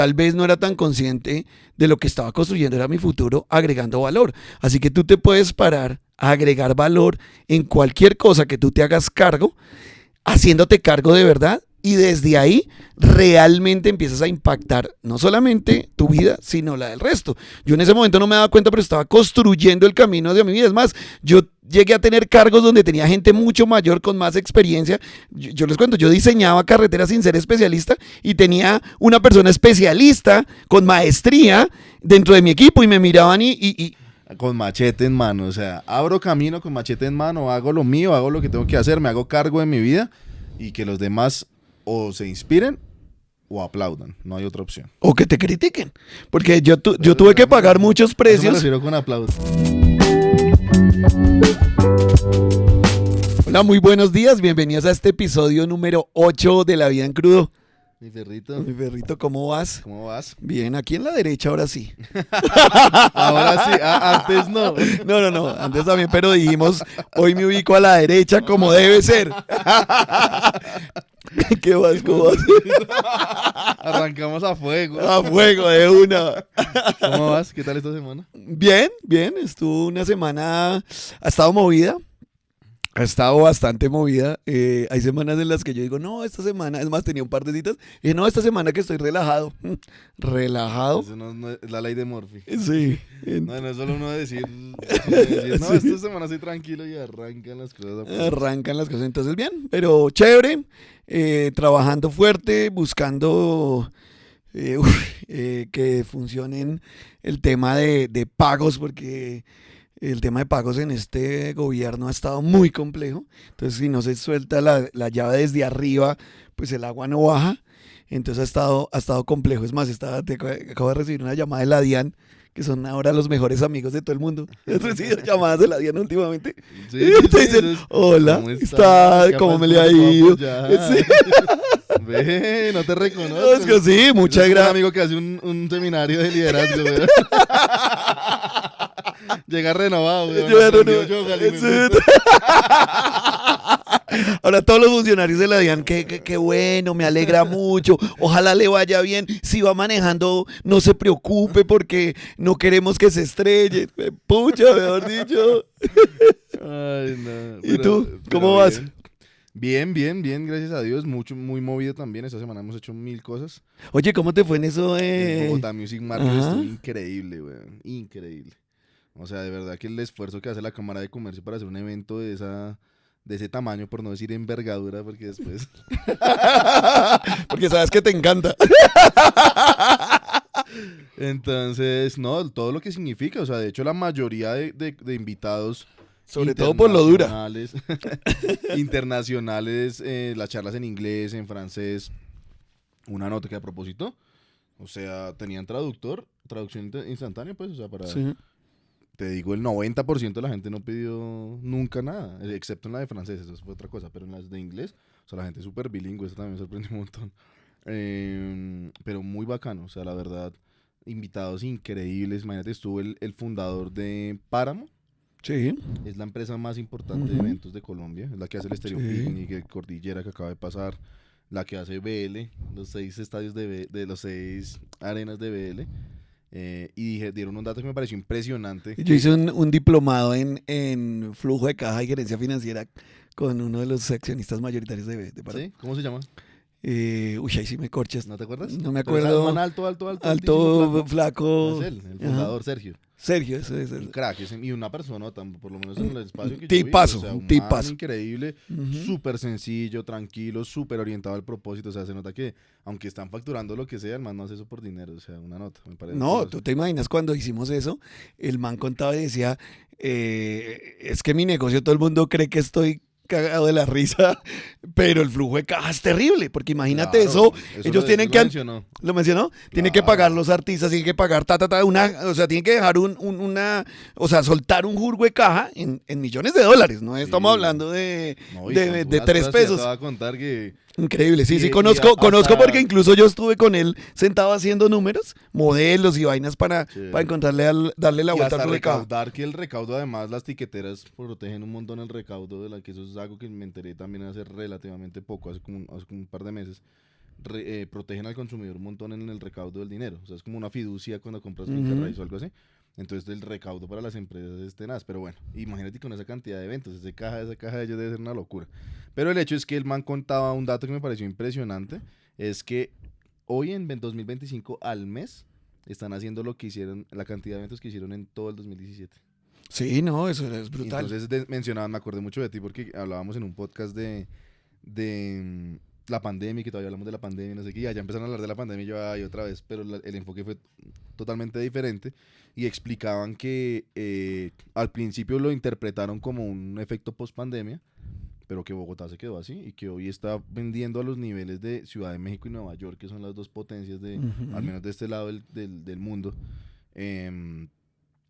tal vez no era tan consciente de lo que estaba construyendo, era mi futuro agregando valor. Así que tú te puedes parar a agregar valor en cualquier cosa que tú te hagas cargo, haciéndote cargo de verdad, y desde ahí realmente empiezas a impactar no solamente tu vida, sino la del resto. Yo en ese momento no me daba cuenta, pero estaba construyendo el camino de mi vida. Es más, yo llegué a tener cargos donde tenía gente mucho mayor con más experiencia. Yo les cuento, yo diseñaba carreteras sin ser especialista y tenía una persona especialista con maestría dentro de mi equipo y me miraban y con machete en mano, o sea, abro camino con machete en mano, hago lo mío, hago lo que tengo que hacer, me hago cargo de mi vida y que los demás o se inspiren o aplaudan, no hay otra opción. o que te critiquen, porque yo tuve que pagar muchos Eso me precios. refiero con aplausos. Hola, muy buenos días, bienvenidos a este episodio número 8 de La Vida en Crudo. Mi perrito, Mi perrito, ¿cómo vas? ¿cómo vas? Bien, aquí en la derecha ahora sí. Ahora sí, antes no. No, antes también, pero dijimos, hoy me ubico a la derecha como debe ser. ¿Qué vas? ¿Cómo vas? Arrancamos a fuego. A fuego de una. ¿Cómo vas? ¿Qué tal esta semana? Bien, estuvo una semana, ha estado movida. Ha estado bastante movida. Hay semanas en las que yo digo, no, esta semana, es más, tenía un par de citas. Y dije, no, esta semana que estoy relajado. Relajado. Eso no es la ley de Murphy. Sí. No es solo uno decir, no, Sí. esta semana estoy tranquilo y arrancan las cosas. Arrancan las cosas. Entonces, bien, pero chévere. Trabajando fuerte, buscando que funcionen el tema de pagos, porque el tema de pagos en este gobierno ha estado muy complejo. Entonces, si no se suelta la llave desde arriba, pues el agua no baja. Entonces ha estado complejo. Es más, acabo de recibir una llamada de la DIAN, que son ahora los mejores amigos de todo el mundo. ¿Has recibido llamadas de la DIAN últimamente? Sí, Y te dicen, entonces, hola, ¿cómo está, estás? ¿cómo Capaz me le ha ¿cómo te puedo ido? apoyar? Sí. Ve, no te Es reconozco. que sí, muchas Yo tengo un gracias. amigo que hace un seminario de liderazgo, güey. Llega renovado, güey. Ahora todos los funcionarios de la DIAN, qué bueno, me alegra mucho, ojalá le vaya bien, si va manejando no se preocupe porque no queremos que se estrelle, pucha, mejor dicho. Ay, no. ¿Y tú? ¿Cómo vas? Bien, gracias a Dios. Muy movido también. Esta semana hemos hecho 1000 cosas. Oye, ¿cómo te fue en eso? El Bogotá Music Market Ajá. estuvo increíble, güey. Increíble. O sea, de verdad que el esfuerzo que hace la Cámara de Comercio para hacer un evento de ese tamaño, por no decir envergadura, porque después... Porque sabes que te encanta. Entonces, no, todo lo que significa. O sea, de hecho, la mayoría de invitados... Sobre todo por lo dura. Internacionales, las charlas en inglés, en francés. Una nota que a propósito, o sea, tenían traducción instantánea, pues, o sea, para... Sí. Te digo, el 90% de la gente no pidió nunca nada, excepto en la de francés, eso fue otra cosa, pero en las de inglés, o sea, la gente es súper bilingüe, eso también me sorprendió un montón. Pero muy bacano, o sea, la verdad, invitados increíbles. Imagínate, estuvo el fundador de Páramo. Sí. Es la empresa más importante de eventos de Colombia. Es la que hace el Estéreo Picnic, el Cordillera que acaba de pasar, la que hace BL, los 6 estadios de los 6 arenas de BL. Y dieron un dato que me pareció impresionante. Yo hice un diplomado en flujo de caja y gerencia financiera con uno de los accionistas mayoritarios de Páramo. ¿Sí? ¿Cómo se llama? Uy, ahí sí me corchas. ¿No te acuerdas? No me Pero es acuerdo. man alto, altísimo, Alto, flaco. Es él, el fundador, Sergio. Sergio, eso es. Un crack, y una persona, por lo menos en el espacio que Tipazo, yo vi, o sea, un un tipazo. man increíble, súper sencillo, tranquilo, súper orientado al propósito. O sea, se nota que, aunque están facturando lo que sea, el man no hace eso por dinero. O sea, una nota, me parece. No, tú te imaginas cuando hicimos eso, el man contaba y decía, es que mi negocio todo el mundo cree que estoy cagado de la risa, pero el flujo de caja es terrible, porque imagínate Claro, eso, ellos tienen lo que... mencionó. ¿Lo mencionó? Tienen que Claro. pagar los artistas, tienen que pagar o sea, tienen que dejar o sea, soltar un jurgo de caja en millones de dólares, no estamos hablando de No, y de con unas 3 cosas que ya pesos. Te voy a contar que... Increíble, sí, Y- sí, y conozco hasta- porque incluso yo estuve con él sentado haciendo números, modelos y vainas para Sí. encontrarle, darle la Y vuelta hasta al jurgo de caja. recaudar, que el recaudo, además, las tiqueteras protegen un montón el recaudo, que eso es algo que me enteré también hace relativamente poco, hace como un par de meses, protegen al consumidor un montón en el recaudo del dinero. O sea, es como una fiducia cuando compras finca raíz o algo así. Entonces el recaudo para las empresas es tenaz. Pero bueno, imagínate con esa cantidad de eventos. Esa caja de ellos debe ser una locura. Pero el hecho es que el man contaba un dato que me pareció impresionante. Es que hoy en 2025 al mes están haciendo lo que hicieron, la cantidad de eventos que hicieron en todo el 2017. Sí, no, eso es brutal. Entonces mencionaban, me acordé mucho de ti porque hablábamos en un podcast de la pandemia, y que todavía hablamos de la pandemia, no sé qué, y ya empezaron a hablar de la pandemia y yo, ay, otra vez, pero el enfoque fue totalmente diferente y explicaban que al principio lo interpretaron como un efecto post pandemia, pero que Bogotá se quedó así y que hoy está vendiendo a los niveles de Ciudad de México y Nueva York, que son las dos potencias al menos de este lado del mundo.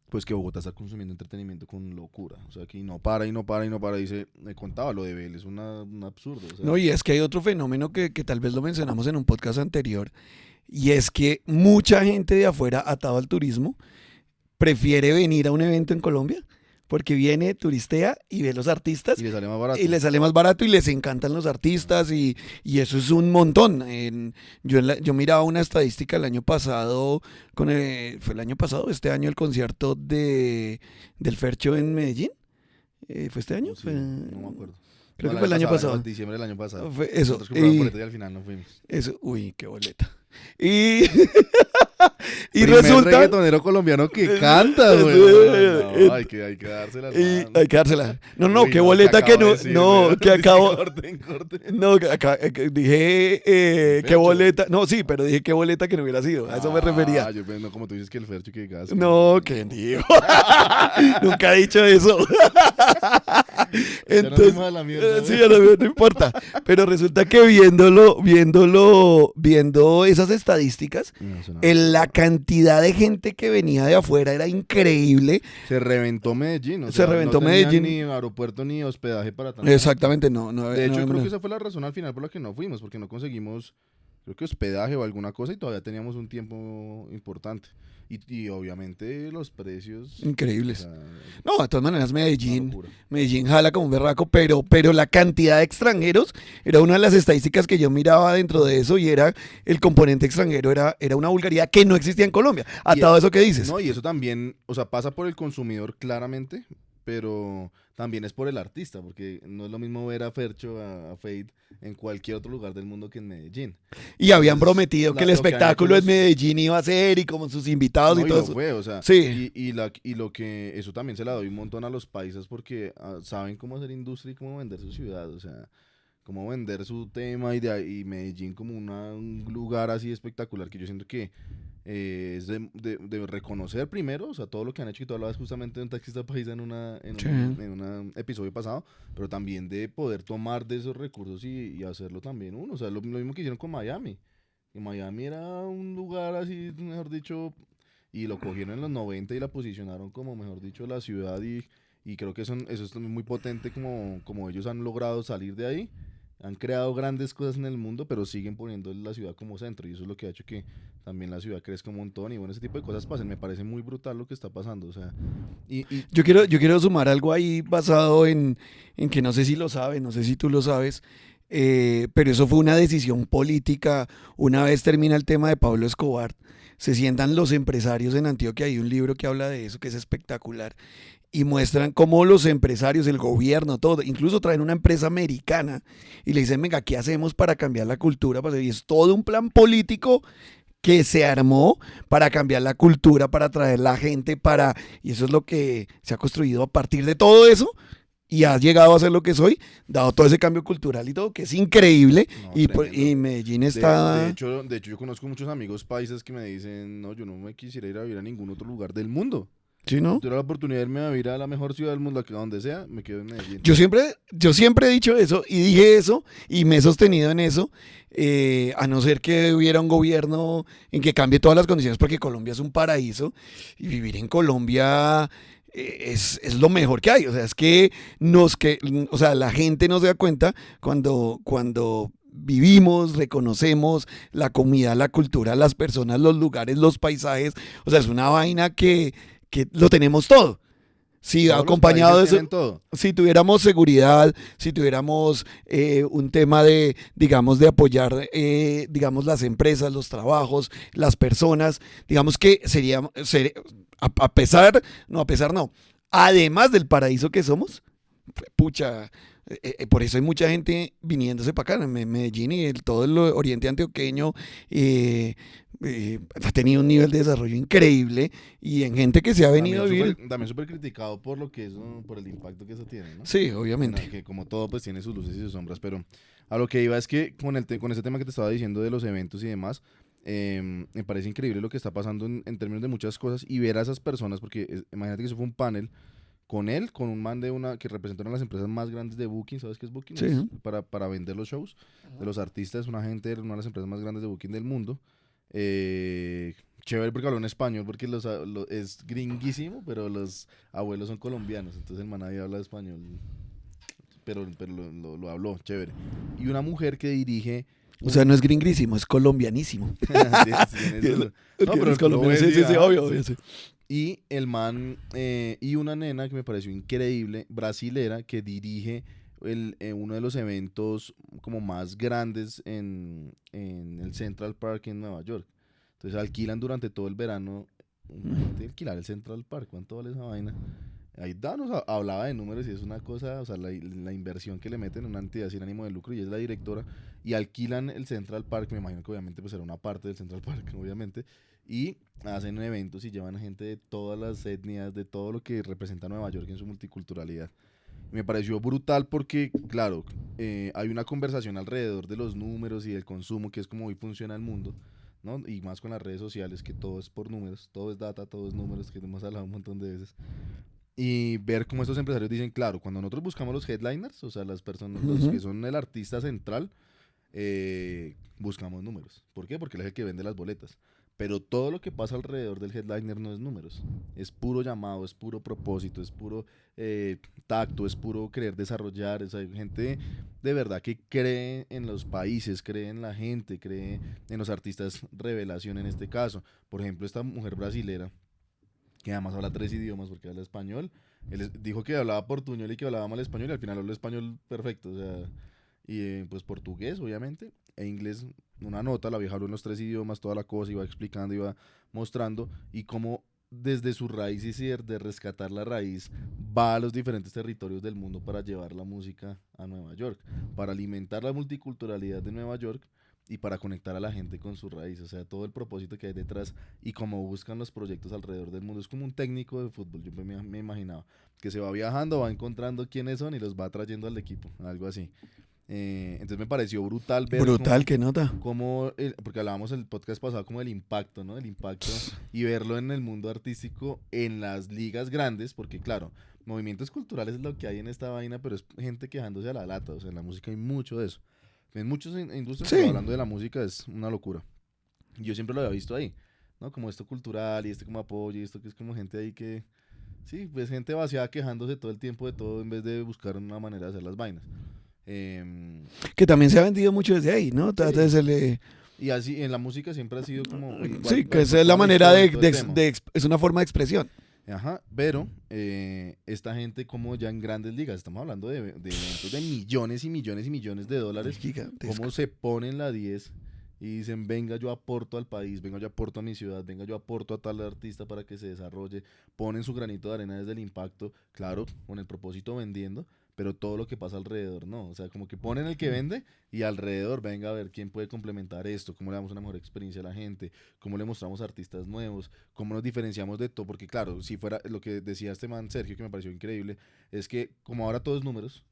Pues que Bogotá está consumiendo entretenimiento con locura. O sea, que no para y no para y no para. Dice, me contaba lo de Bell, es un absurdo. O sea. No, y es que hay otro fenómeno que tal vez lo mencionamos en un podcast anterior, y es que mucha gente de afuera atado al turismo prefiere venir a un evento en Colombia porque viene, turistea y ve los artistas. Y le sale más barato. Y le sale más barato y les encantan los artistas y eso es un montón. Yo miraba una estadística el año pasado, fue el año pasado, este año el concierto del Fercho en Medellín. ¿Fue este año? Sí, no me acuerdo. Creo que fue el año pasado. En diciembre del año pasado. Fue eso. Nosotros compramos boletas y al final no fuimos. Eso, uy, qué boleta. Y Primer resulta... reggaetonero colombiano que canta, güey. No, hay que dársela. Hay que dársela. No, qué boleta que no... No, que acabo... Corte. No, dije qué boleta... No, sí, pero dije qué boleta que no hubiera sido. A eso me refería. Yo no, como tú dices que el Fercho que gas. No, qué digo. Nunca he dicho eso. Entonces, ya la mierda, sí, no importa. Pero resulta que viendo esas estadísticas, la cantidad de gente que venía de afuera era increíble. Se reventó Medellín. O Se sea, reventó no tenía Medellín. Ni aeropuerto ni hospedaje para tanto. Exactamente, no. De hecho, creo que esa fue la razón al final por la que no fuimos, porque no conseguimos, creo que hospedaje o alguna cosa y todavía teníamos un tiempo importante. Y obviamente los precios... increíbles. O sea, no, de todas maneras Medellín jala como un berraco, pero la cantidad de extranjeros era una de las estadísticas que yo miraba dentro de eso y era el componente extranjero, era una vulgaridad que no existía en Colombia, atado a eso que dices. No, y eso también, o sea, pasa por el consumidor claramente, pero también es por el artista, porque no es lo mismo ver a Fercho, a Fade, en cualquier otro lugar del mundo que en Medellín. Y habían prometido que el espectáculo en es Medellín iba a ser y como sus invitados y todo eso. Fue, o sea, sí. y lo que, eso también se la doy un montón a los paisas porque saben cómo hacer industria y cómo vender su ciudad, o sea, cómo vender su tema y Medellín como un lugar así espectacular que yo siento que es de reconocer primero, o sea, todo lo que han hecho, y tú hablabas justamente de un taxista paisa en un episodio pasado, pero también de poder tomar de esos recursos y hacerlo también uno, o sea, lo mismo que hicieron con Miami. Y Miami era un lugar así, mejor dicho, y lo cogieron en los 90 y la posicionaron como, mejor dicho, la ciudad y creo que eso es muy potente como ellos han logrado salir de ahí. Han creado grandes cosas en el mundo, pero siguen poniendo la ciudad como centro y eso es lo que ha hecho que también la ciudad crezca un montón y bueno, ese tipo de cosas pasen. Me parece muy brutal lo que está pasando, o sea, Yo quiero sumar algo ahí basado en que no sé si lo sabes, no sé si tú lo sabes, pero eso fue una decisión política. Una vez termina el tema de Pablo Escobar, se sientan los empresarios en Antioquia, hay un libro que habla de eso que es espectacular y muestran cómo los empresarios, el gobierno, todo, incluso traen una empresa americana y le dicen, venga, ¿qué hacemos para cambiar la cultura? Y es todo un plan político que se armó para cambiar la cultura, para atraer la gente, y eso es lo que se ha construido a partir de todo eso y has llegado a ser lo que soy, dado todo ese cambio cultural y todo, que es increíble. No, y Medellín está... De hecho, yo conozco muchos amigos paisas que me dicen, no, yo no me quisiera ir a vivir a ningún otro lugar del mundo. ¿Sí, no? Si tuviera la oportunidad de irme a vivir a la mejor ciudad del mundo, a donde sea, me quedo en Medellín. Yo siempre he dicho eso y dije eso y me he sostenido en eso, a no ser que hubiera un gobierno en que cambie todas las condiciones, porque Colombia es un paraíso y vivir en Colombia es lo mejor que hay. O sea, es que o sea, la gente no se da cuenta cuando vivimos, reconocemos la comida, la cultura, las personas, los lugares, los paisajes. O sea, es una vaina que lo tenemos todo. Sí, Todos los acompañado de países eso, tienen todo. si tuviéramos seguridad, si tuviéramos un tema de, digamos, de apoyar, digamos, las empresas, los trabajos, las personas, digamos que a pesar, no, a pesar no, además del paraíso que somos, pucha, por eso hay mucha gente viniéndose para acá, Medellín y todo el oriente antioqueño eh, ha tenido un nivel de desarrollo increíble y en gente que se ha venido a vivir. También súper criticado por lo que eso, por el impacto que eso tiene, ¿no? Sí, Bueno, obviamente. que como todo, pues tiene sus luces y sus sombras, pero a lo que iba es que con ese tema que te estaba diciendo de los eventos y demás, me parece increíble lo que está pasando en términos de muchas cosas y ver a esas personas, porque imagínate que eso fue un panel con él, con un man de una que representa una de las empresas más grandes de Booking. ¿Sabes qué es Booking? Sí. Es para vender los shows de los artistas, una gente de una de las empresas más grandes de Booking del mundo. Eh, Chévere porque habló en español, porque es gringuísimo, pero los abuelos son colombianos, entonces el man ahí habla español, pero lo habló, chévere. Y una mujer que dirige O sea, no es gringrísimo, es colombianísimo. tiene no, pero Es colombiano, sí, sí, sí, obvio, sí. obvio, sí. Y el man, y una nena que me pareció increíble, brasilera, que dirige uno de los eventos como más grandes en el Central Park en Nueva York. Entonces alquilan durante todo el verano, imagínate alquilar el Central Park, ¿cuánto vale esa vaina? Ahí Danos hablaba de números y es una cosa, o sea, la inversión que le meten en una entidad sin ánimo de lucro y es la directora, y alquilan el Central Park, me imagino que obviamente pues era una parte del Central Park, obviamente, y hacen eventos y llevan gente de todas las etnias, de todo lo que representa Nueva York en su multiculturalidad. Me pareció brutal porque, claro, hay una conversación alrededor de los números y del consumo, que es como hoy funciona el mundo, ¿no? Y más con las redes sociales, que todo es por números, todo es data, todo es números, que hemos hablado un montón de veces. Y ver cómo estos empresarios dicen, claro, cuando nosotros buscamos los headliners, o sea, las personas, los que son el artista central, buscamos números. ¿Por qué? Porque él es el que vende las boletas. Pero todo lo que pasa alrededor del headliner no es números. Es puro llamado, es puro propósito, es puro tacto, es puro querer desarrollar. O sea, hay gente de verdad que cree en los países, cree en la gente, cree en los artistas revelación en este caso. Por ejemplo, esta mujer brasilera que además habla 3 idiomas porque habla español. Dijo que hablaba portuñol y que hablaba mal español y al final habló español perfecto, o sea, y pues portugués, obviamente, e inglés, una nota, la vieja habló en los 3 idiomas, toda la cosa, iba explicando, iba mostrando, y cómo desde su raíz y de rescatar la raíz, va a los diferentes territorios del mundo para llevar la música a Nueva York, para alimentar la multiculturalidad de Nueva York y para conectar a la gente con su raíz, o sea, todo el propósito que hay detrás y cómo buscan los proyectos alrededor del mundo. Es como un técnico de fútbol, yo me imaginaba, que se va viajando, va encontrando quiénes son y los va trayendo al equipo, algo así. Entonces me pareció brutal ver Brutal, qué nota. porque hablábamos el podcast pasado como del impacto, ¿no? El impacto y verlo en el mundo artístico en las ligas grandes, porque claro, movimientos culturales es lo que hay en esta vaina, pero es gente quejándose a la lata, o sea, en la música hay mucho de eso. En muchas industrias, pero Sí. hablando de la música es una locura. Y yo siempre lo había visto ahí, ¿no? Como esto cultural y este como apoyo y esto que es como gente ahí que, sí, pues gente vaciada quejándose todo el tiempo de todo en vez de buscar una manera de hacer las vainas. Que también se ha vendido mucho desde ahí, ¿no? Sí. Desde el, Y así en la música siempre ha sido como sí, que bueno, esa por es la toda la manera historia y todo el tema. es una forma de expresión. Ajá, pero esta gente como ya en grandes ligas, estamos hablando de eventos de millones y millones y millones de dólares, Gigantesco. cómo se ponen la 10 y dicen, venga, yo aporto al país, venga, yo aporto a mi ciudad, venga, yo aporto a tal artista para que se desarrolle, ponen su granito de arena desde el impacto, claro, con el propósito vendiendo, pero todo lo que pasa alrededor, no, o sea, como que ponen el que vende y alrededor, venga a ver quién puede complementar esto, cómo le damos una mejor experiencia a la gente, cómo le mostramos artistas nuevos, cómo nos diferenciamos de todo, porque claro, si fuera lo que decía este man Sergio, que me pareció increíble, es que como ahora todo es números,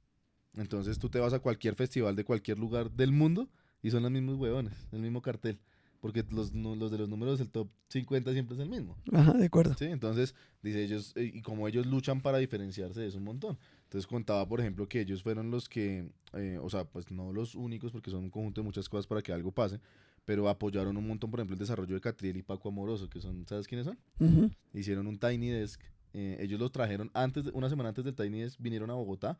entonces tú te vas a cualquier festival de cualquier lugar del mundo y son los mismos huevones, el mismo cartel, porque los de los números, el top 50 siempre es el mismo. Ajá, de acuerdo. Sí, entonces, dice ellos, y como ellos luchan para diferenciarse de eso un montón. Entonces contaba, por ejemplo, que ellos fueron los que, o sea, pues no los únicos, porque son un conjunto de muchas cosas para que algo pase, pero apoyaron un montón, por ejemplo, el desarrollo de Catriel y Paco Amoroso, que son, ¿sabes quiénes son? Ujú. Hicieron un Tiny Desk, ellos los trajeron una semana antes del Tiny Desk, vinieron a Bogotá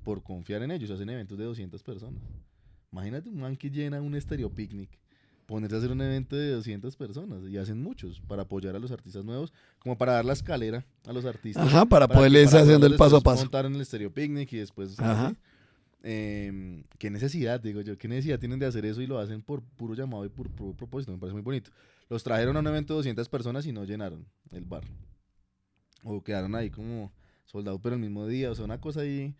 por confiar en ellos, hacen eventos de 200 personas. Imagínate un man que llena un estéreo picnic ponerse a hacer un evento de 200 personas, y hacen muchos, para apoyar a los artistas nuevos, como para dar la escalera a los artistas. Ajá, para que- poderles para haciendo el poderlos paso a después paso. montar en el Stereo Picnic y después... Ajá. así. Qué necesidad, digo yo, qué necesidad tienen de hacer eso y lo hacen por puro llamado y por puro propósito, me parece muy bonito. Los trajeron a un evento de 200 personas y no llenaron el bar. O quedaron ahí como soldados, pero el mismo día, o sea, una cosa ahí,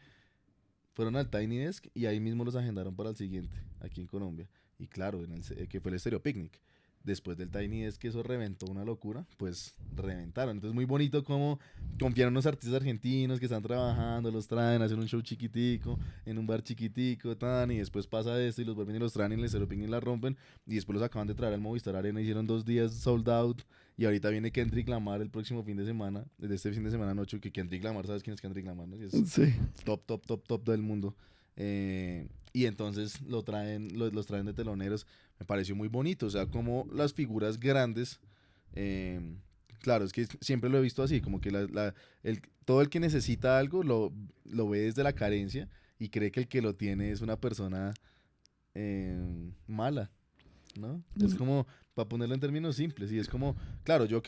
fueron al Tiny Desk y ahí mismo los agendaron para el siguiente, aquí en Colombia. Y claro, que fue el Stereo Picnic. Después del Tiny Desk, que eso reventó una locura, pues reventaron. Entonces, muy bonito como confiaron en los artistas argentinos que están trabajando, los traen, hacen un show chiquitico, en un bar chiquitico, tan, y después pasa esto y los vuelven y los traen y el Stereo Picnic la rompen. Y después los acaban de traer al Movistar Arena, hicieron 2 días sold out. Y ahorita viene Kendrick Lamar el próximo fin de semana, desde este fin de semana noche, que Kendrick Lamar, ¿sabes quién es Kendrick Lamar? ¿No? Es Sí. top del mundo. Y entonces los traen de teloneros. Me pareció muy bonito, o sea, como las figuras grandes, claro, es que siempre lo he visto así, como que todo el que necesita algo lo ve desde la carencia y cree que el que lo tiene es una persona mala, ¿no? Es como, para ponerlo en términos simples, y es como, claro, yo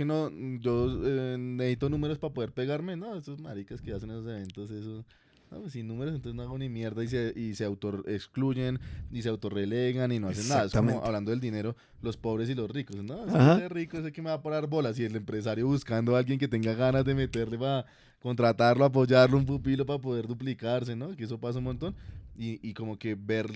necesito números para poder pegarme, no, esos maricas que hacen esos eventos, eso... No, pues sin números, entonces no hago ni mierda y se auto-excluyen y se autorrelegan y no hacen nada. Es como Exactamente. hablando del dinero, los pobres y los ricos. No, Ajá. este rico es el que me va a parar bolas. Y el empresario buscando a alguien que tenga ganas de meterle para contratarlo, apoyarlo, un pupilo para poder duplicarse, ¿no? Que eso pasa un montón. Y como que ver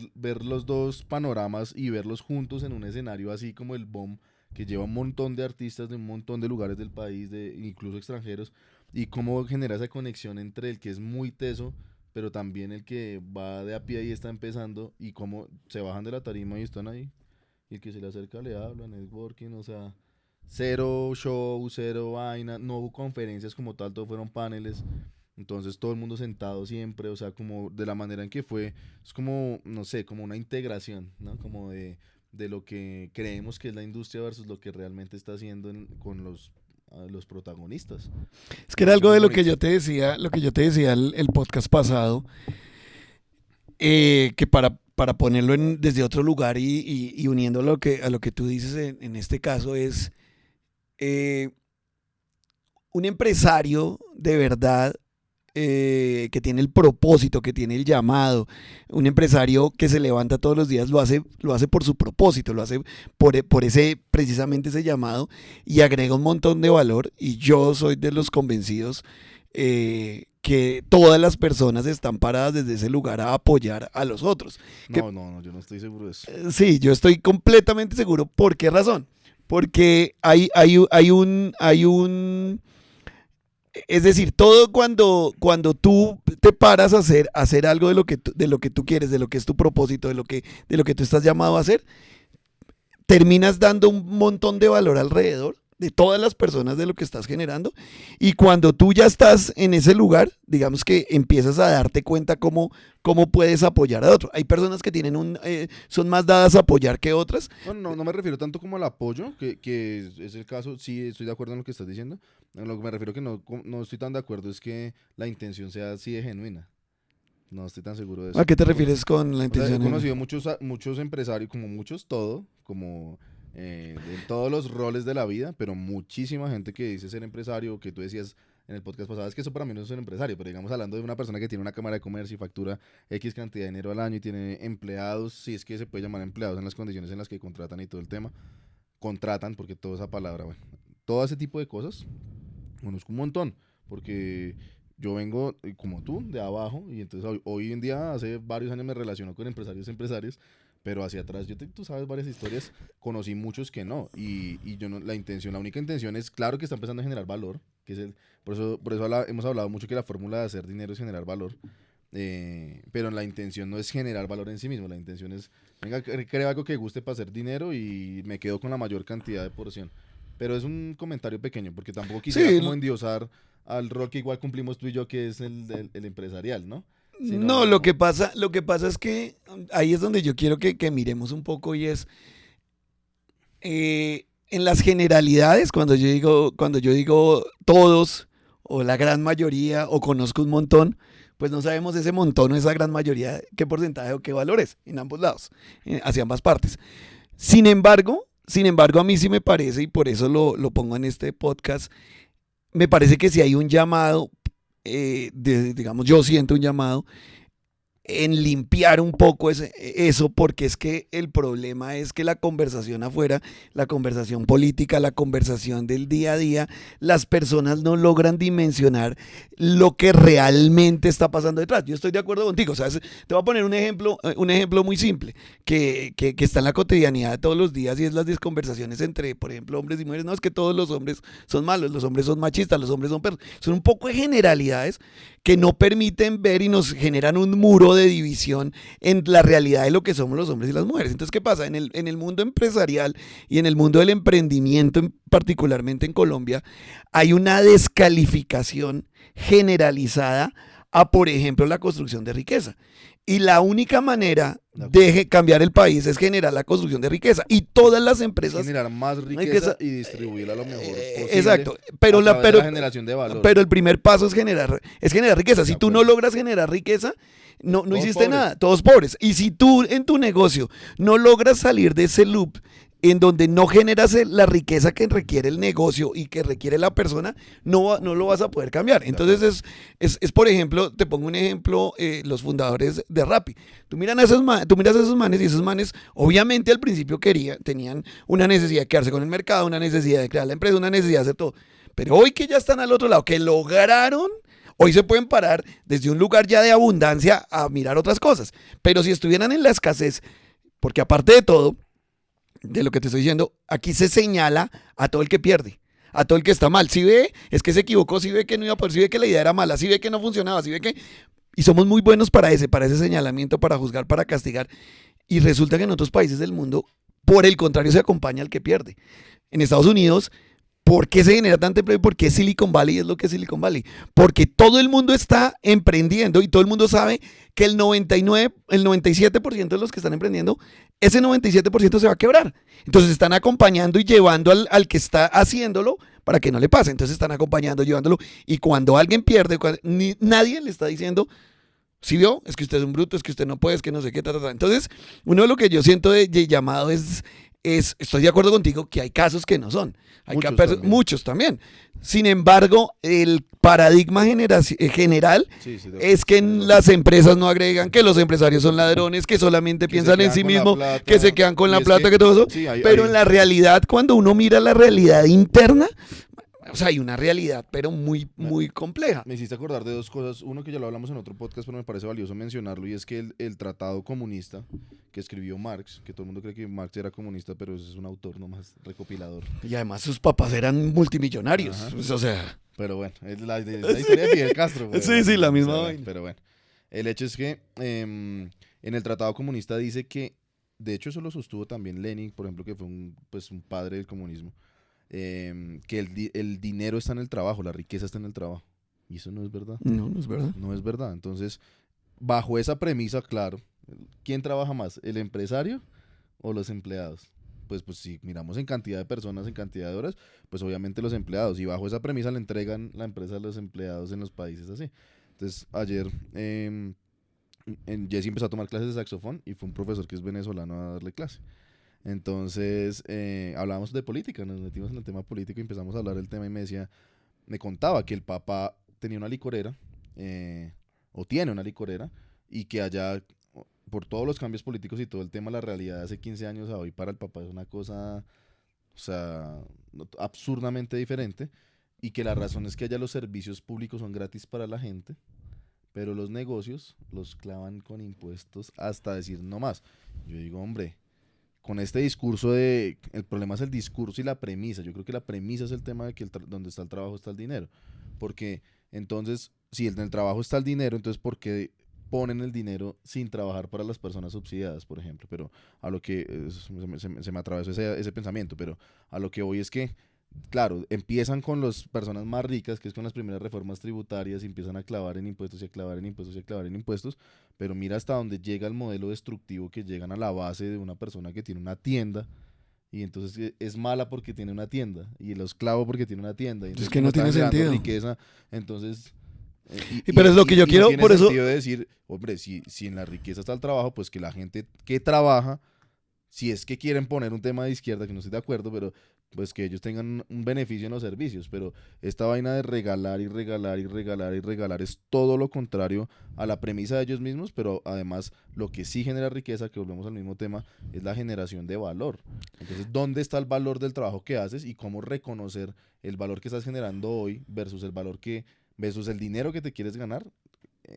los dos panoramas y verlos juntos en un escenario así como el BOM, que lleva un montón de artistas de un montón de lugares del país, incluso extranjeros, y cómo genera esa conexión entre el que es muy teso, pero también el que va de a pie y está empezando, y cómo se bajan de la tarima y están ahí, y el que se le acerca le habla, networking, o sea, cero show, cero vaina, no hubo conferencias como tal, todo fueron paneles, entonces todo el mundo sentado siempre, o sea, como de la manera en que fue, es como, no sé, como una integración, ¿no? Como de lo que creemos que es la industria versus lo que realmente está haciendo con los protagonistas. Es que Me era parece algo muy de lo que bonito. yo te decía, el podcast pasado, que para ponerlo desde otro lugar y uniendo a lo que tú dices en este caso es eh, un empresario de verdad que tiene el propósito, que tiene el llamado, un empresario que se levanta todos los días, lo hace por su propósito, lo hace por precisamente ese llamado y agrega un montón de valor y yo soy de los convencidos que todas las personas están paradas desde ese lugar a apoyar a los otros. Que, No, yo no estoy seguro de eso. sí, yo estoy completamente seguro. ¿Por qué razón? Porque hay un es decir, todo cuando tú te paras a hacer algo de lo que tú quieres, de lo que es tu propósito, de lo que tú estás llamado a hacer, terminas dando un montón de valor alrededor de todas las personas de lo que estás generando. Y cuando tú ya estás en ese lugar, digamos que empiezas a darte cuenta cómo puedes apoyar a otro. Hay personas que son más dadas a apoyar que otras. Bueno, no me refiero tanto como al apoyo, que es el caso, sí estoy de acuerdo en lo que estás diciendo. A lo que me refiero que no estoy tan de acuerdo es que la intención sea así de genuina. No estoy tan seguro de ¿A eso. qué te refieres con la O sea, he intención? conocido muchos empresarios, como muchos como en todos los roles de la vida, pero muchísima gente que dice ser empresario, que tú decías en el podcast pasado, es que eso para mí no es ser empresario, pero digamos hablando de una persona que tiene una cámara de comercio y factura X cantidad de dinero al año y tiene empleados, si es que se puede llamar empleados en las condiciones en las que contratan y todo el tema, contratan, porque toda esa palabra, bueno, todo ese tipo de cosas, conozco un montón, porque yo vengo como tú, de abajo, y entonces hoy en día, hace varios años me relaciono con empresarios, pero hacia atrás, tú sabes varias historias, conocí muchos que no, y yo no, la única intención es, claro que está empezando a generar valor, que es por eso hemos hablado mucho que la fórmula de hacer dinero es generar valor, pero la intención no es generar valor en sí mismo, la intención es, venga, creo algo que guste para hacer dinero y me quedo con la mayor cantidad de porción. Pero es un comentario pequeño, porque tampoco quisiera Sí, como endiosar al rol que igual cumplimos tú y yo, que es el empresarial, ¿no? no, lo Sino, que pasa es que ahí es donde yo quiero que miremos un poco y es en las generalidades, cuando yo digo todos o la gran mayoría o conozco un montón, pues no sabemos ese montón o esa gran mayoría qué porcentaje o qué valores en ambos lados, hacia ambas partes. Sin embargo, a mí sí me parece, y por eso lo pongo en este podcast, me parece que si hay un llamado, digamos, yo siento un llamado en limpiar un poco eso, porque es que el problema es que la conversación afuera, la conversación política, la conversación del día a día, las personas no logran dimensionar lo que realmente está pasando detrás. Yo estoy de acuerdo contigo, ¿sabes? Te voy a poner un ejemplo muy simple, que está en la cotidianidad de todos los días, y es las conversaciones entre, por ejemplo, hombres y mujeres. No es que todos los hombres son malos, los hombres son machistas, los hombres son perros. Son un poco de generalidades que no permiten ver y nos generan un muro de división en la realidad de lo que somos los hombres y las mujeres. Entonces, ¿qué pasa? En el mundo empresarial y en el mundo del emprendimiento, particularmente en Colombia, hay una descalificación generalizada a, por ejemplo, la construcción de riqueza. Y la única manera de cambiar el país es generar la construcción de riqueza. Y todas las empresas... Generar más riqueza y distribuirla lo mejor posible. Exacto. Pero la generación de valor. Pero el primer paso es generar riqueza. Si tú no logras generar riqueza, no hiciste pobres. nada. Todos pobres. Y si tú en tu negocio no logras salir de ese loop en donde no generas la riqueza que requiere el negocio y que requiere la persona, no lo vas a poder cambiar. Entonces, por ejemplo, te pongo un ejemplo, los fundadores de Rappi. Tú miras a esos manes, y esos manes obviamente al principio tenían una necesidad de quedarse con el mercado, una necesidad de crear la empresa, una necesidad de hacer todo. Pero hoy que ya están al otro lado, que lograron... Hoy se pueden parar desde un lugar ya de abundancia a mirar otras cosas. Pero si estuvieran en la escasez, porque aparte de todo, de lo que te estoy diciendo, aquí se señala a todo el que pierde, a todo el que está mal. Si ve, es que se equivocó, si ve que no iba a poder, si ve que la idea era mala, si ve que no funcionaba, si ve que... Y somos muy buenos para ese señalamiento, para juzgar, para castigar. Y resulta que en otros países del mundo, por el contrario, se acompaña al que pierde. En Estados Unidos... ¿Por qué se genera tanto empleo? ¿Por qué Silicon Valley es lo que es Silicon Valley? Porque todo el mundo está emprendiendo y todo el mundo sabe que el 97% de los que están emprendiendo, ese 97% se va a quebrar. Entonces están acompañando y llevando al que está haciéndolo para que no le pase. Entonces están acompañando, llevándolo. Y cuando alguien pierde, nadie le está diciendo... ¿Sí vio? Es que usted es un bruto, es que usted no puede, es que no sé qué, Entonces, uno de lo que yo siento de llamado es, estoy de acuerdo contigo que hay casos que no son. Hay muchos también. Sin embargo, el paradigma general es que las empresas no agregan, que los empresarios son ladrones, que solamente piensan en sí mismos, que se quedan con la plata, que todo eso. Sí, pero en la realidad, cuando uno mira la realidad interna, o sea, hay una realidad, pero muy, muy compleja. Me hiciste acordar de dos cosas. Uno que ya lo hablamos en otro podcast, pero me parece valioso mencionarlo, y es que el tratado comunista que escribió Marx, que todo el mundo cree que Marx era comunista, pero es un autor nomás, recopilador. Y además sus papás eran multimillonarios. Pues, o sea... Pero bueno, es la historia de Fidel Castro. Sí, la misma vaina. Pero bueno, el hecho es que en el tratado comunista dice que, de hecho eso lo sostuvo también Lenin, por ejemplo, que fue un padre del comunismo, que el dinero está en el trabajo, la riqueza está en el trabajo. Y eso no es verdad. No es verdad. No es verdad. Entonces, bajo esa premisa, claro, ¿quién trabaja más? ¿El empresario o los empleados? Pues si miramos en cantidad de personas, en cantidad de horas, pues obviamente los empleados. Y bajo esa premisa le entregan la empresa a los empleados en los países así. Entonces, ayer Jesse empezó a tomar clases de saxofón y fue un profesor que es venezolano a darle clase. Entonces hablábamos de política, nos metimos en el tema político y empezamos a hablar del tema, y me contaba que el papá tenía una licorera, o tiene una licorera, y que allá, por todos los cambios políticos y todo el tema, la realidad de hace 15 años a hoy para el papá es una cosa, o sea, absurdamente diferente, y que la razón es que allá los servicios públicos son gratis para la gente, pero los negocios los clavan con impuestos hasta decir no más. Yo digo, hombre, con este discurso el problema es el discurso y la premisa. Yo creo que la premisa es el tema de que donde está el trabajo está el dinero. Porque entonces, si en el trabajo está el dinero, entonces ¿por qué ponen el dinero sin trabajar para las personas subsidiadas, por ejemplo? Pero a lo que se me atravesó ese pensamiento, pero a lo que voy es que, claro, empiezan con las personas más ricas, que es con las primeras reformas tributarias, y empiezan a clavar en impuestos y a clavar en impuestos y a clavar en impuestos, pero mira hasta dónde llega el modelo destructivo, que llegan a la base de una persona que tiene una tienda, y entonces es mala porque tiene una tienda, y lo esclavo porque tiene una tienda, y entonces es que no tiene sentido. Riqueza, entonces... pero es lo que yo quiero, no tiene por eso... sentido de decir, hombre, si en la riqueza está el trabajo, pues que la gente que trabaja si es que quieren poner un tema de izquierda, que no estoy de acuerdo, pero pues que ellos tengan un beneficio en los servicios, pero esta vaina de regalar y regalar y regalar y regalar es todo lo contrario a la premisa de ellos mismos, pero además lo que sí genera riqueza, que volvemos al mismo tema, es la generación de valor. Entonces, ¿dónde está el valor del trabajo que haces y cómo reconocer el valor que estás generando hoy versus el valor que, versus el dinero que te quieres ganar?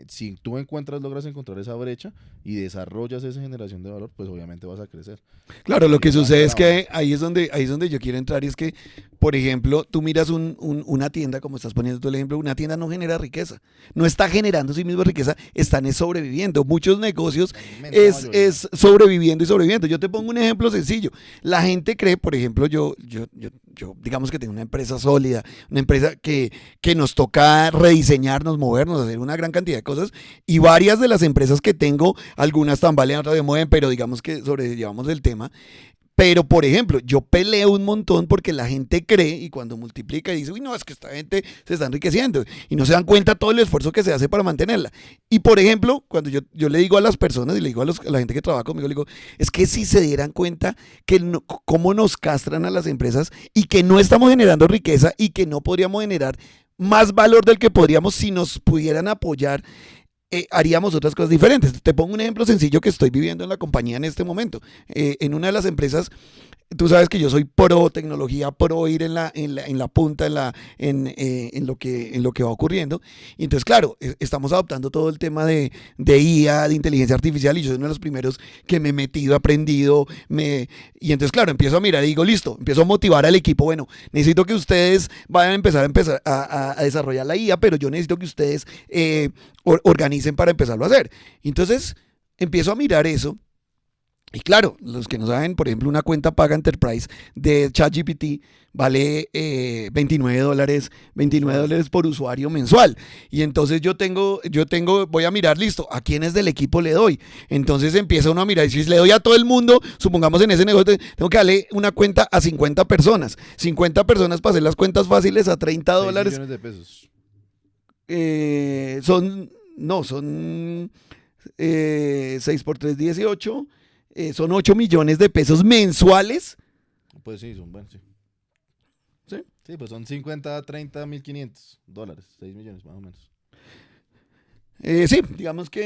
Si tú logras encontrar esa brecha y desarrollas esa generación de valor, pues obviamente vas a crecer. Claro, lo Y que esa va a sucede ser es la vaina. que ahí es donde yo quiero entrar y es que, por ejemplo, tú miras una tienda, como estás poniendo tú el ejemplo, una tienda no genera riqueza, no está generando sí misma riqueza, están es sobreviviendo. Muchos negocios La inmensa mayoría. es sobreviviendo y sobreviviendo. Yo te pongo un ejemplo sencillo. La gente cree, por ejemplo, yo digamos que tengo una empresa sólida, una empresa que nos toca rediseñarnos, movernos, hacer una gran cantidad de cosas y varias de las empresas que tengo, algunas tambalean, otras se mueven, pero digamos que sobrellevamos el tema. Pero, por ejemplo, yo peleo un montón porque la gente cree y cuando multiplica y dice, uy, no, es que esta gente se está enriqueciendo y no se dan cuenta todo el esfuerzo que se hace para mantenerla. Y, por ejemplo, cuando yo le digo a las personas y le digo a la gente que trabaja conmigo, le digo, es que si se dieran cuenta que cómo nos castran a las empresas y que no estamos generando riqueza y que no podríamos generar más valor del que podríamos si nos pudieran apoyar, haríamos otras cosas diferentes. Te pongo un ejemplo sencillo que estoy viviendo en la compañía en este momento. En una de las empresas, tú sabes que yo soy pro tecnología, pro ir en la punta, en lo que va ocurriendo. Y entonces, claro, estamos adoptando todo el tema de IA, de inteligencia artificial, y yo soy uno de los primeros que me he metido, aprendido, y entonces, claro, empiezo a mirar y digo, listo, empiezo a motivar al equipo, bueno, necesito que ustedes vayan a empezar a desarrollar la IA, pero yo necesito que ustedes organicen para empezarlo a hacer. Entonces, empiezo a mirar eso. Y claro, los que no saben, por ejemplo, una cuenta paga Enterprise de ChatGPT vale $29, Mensual. $29 por usuario mensual. Y entonces voy a mirar, listo, ¿a quiénes del equipo le doy? Entonces empieza uno a mirar, y si le doy a todo el mundo, supongamos en ese negocio, tengo que darle una cuenta a 50 personas. 50 personas para hacer las cuentas fáciles a 30 6 dólares. millones de pesos. Son 6 por 3, 18. Son 8 millones de pesos mensuales. Pues sí, son, bueno, sí. ¿Sí? Sí, pues son 50, 30, $1,500. 6 millones más o menos. Sí, digamos Que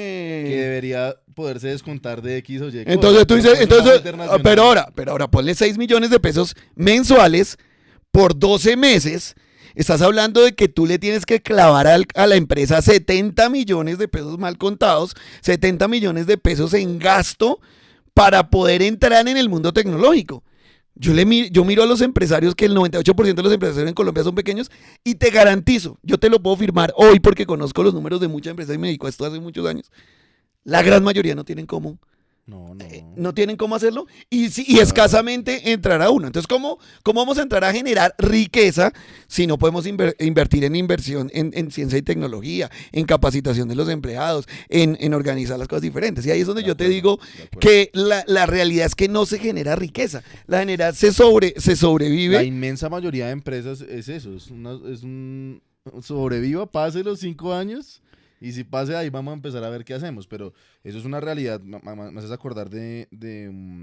que... debería poderse descontar de X o Y Entonces cosa, tú pero dices, pues un trabajo internacional. pero ahora ponle 6 millones de pesos mensuales por 12 meses. Estás hablando de que tú le tienes que clavar a la empresa 70 millones de pesos mal contados, 70 millones de pesos en gasto para poder entrar en el mundo tecnológico. Yo miro a los empresarios, que el 98% de los empresarios en Colombia son pequeños, y te garantizo, yo te lo puedo firmar hoy porque conozco los números de muchas empresas y me dedico a esto hace muchos años. La gran mayoría no tienen cómo No, no. no tienen cómo hacerlo y Claro. escasamente entrará uno. Entonces, ¿cómo vamos a entrar a generar riqueza si no podemos invertir en inversión en ciencia y tecnología, en capacitación de los empleados, en organizar las cosas diferentes? Y ahí es donde De yo te acuerdo, digo de acuerdo. que la realidad es que no se genera riqueza. La general se La sobrevive. inmensa mayoría de empresas es eso, es un sobreviva, pase los 5 años y si pase ahí vamos a empezar a ver qué hacemos, pero eso es una realidad, me haces acordar de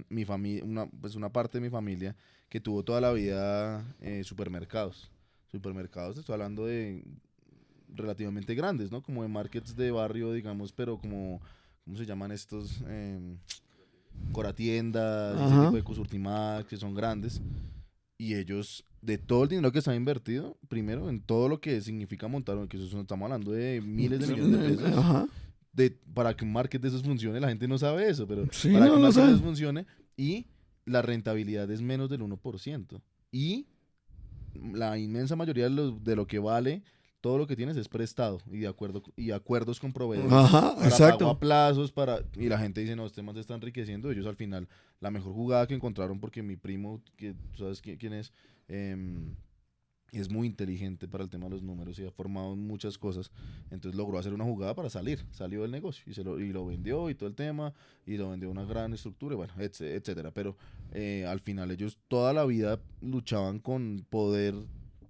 mi familia, pues una parte de mi familia que tuvo toda la vida supermercados, te estoy hablando de relativamente grandes, ¿no? Como de markets de barrio, digamos, pero como, ¿cómo se llaman estos? Coratiendas y ese tipo Ajá. de cosas, Ultimax, que son grandes. Y ellos, de todo el dinero que se ha invertido, primero, en todo lo que significa montar, que estamos hablando de miles de millones de pesos, Ajá. para que un market de esos funcione, la gente no sabe eso, pero Sí, para que no un lo market de saben. esos funcione, y la rentabilidad es menos del 1%. Y la inmensa mayoría de lo que vale todo lo que tienes es prestado y acuerdos con proveedores Ajá, para pago exacto. a plazos y la gente dice, no, este man se está enriqueciendo. Ellos al final, la mejor jugada que encontraron, porque mi primo, que tú sabes quién em, es muy inteligente para el tema de los números y ha formado en muchas cosas, entonces logró hacer una jugada para salió del negocio y lo vendió y todo el tema, y lo vendió a una gran estructura, y bueno, etcétera. Pero al final ellos toda la vida luchaban con poder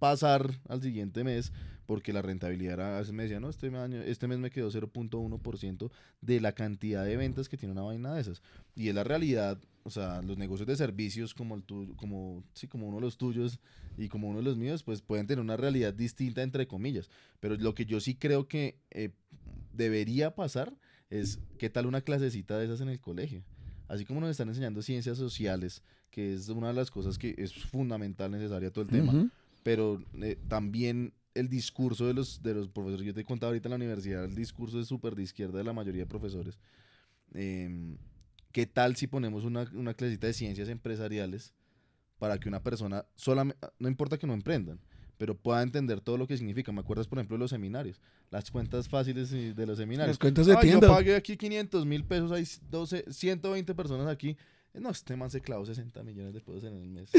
pasar al siguiente mes porque la rentabilidad era, a veces me decía, no, este mes me quedó 0.1% de la cantidad de ventas que tiene una vaina de esas. Y es la realidad, o sea, los negocios de servicios como como uno de los tuyos y como uno de los míos, pues pueden tener una realidad distinta entre comillas. Pero lo que yo sí creo que debería pasar es, ¿qué tal una clasecita de esas en el colegio? Así como nos están enseñando ciencias sociales, que es una de las cosas que es fundamental, necesaria todo el tema, pero también el discurso de los profesores, yo te he contado ahorita en la universidad, el discurso es súper de izquierda de la mayoría de profesores. ¿Qué tal si ponemos una clasita de ciencias empresariales para que una persona, no importa que no emprendan, pero pueda entender todo lo que significa? ¿Me acuerdas, por ejemplo, de los seminarios? Las cuentas fáciles de los seminarios. Las cuentas de tienda. Yo pagué aquí 500,000 pesos, hay 120 personas aquí. No, este man se clavó 60 millones de pesos en el mes.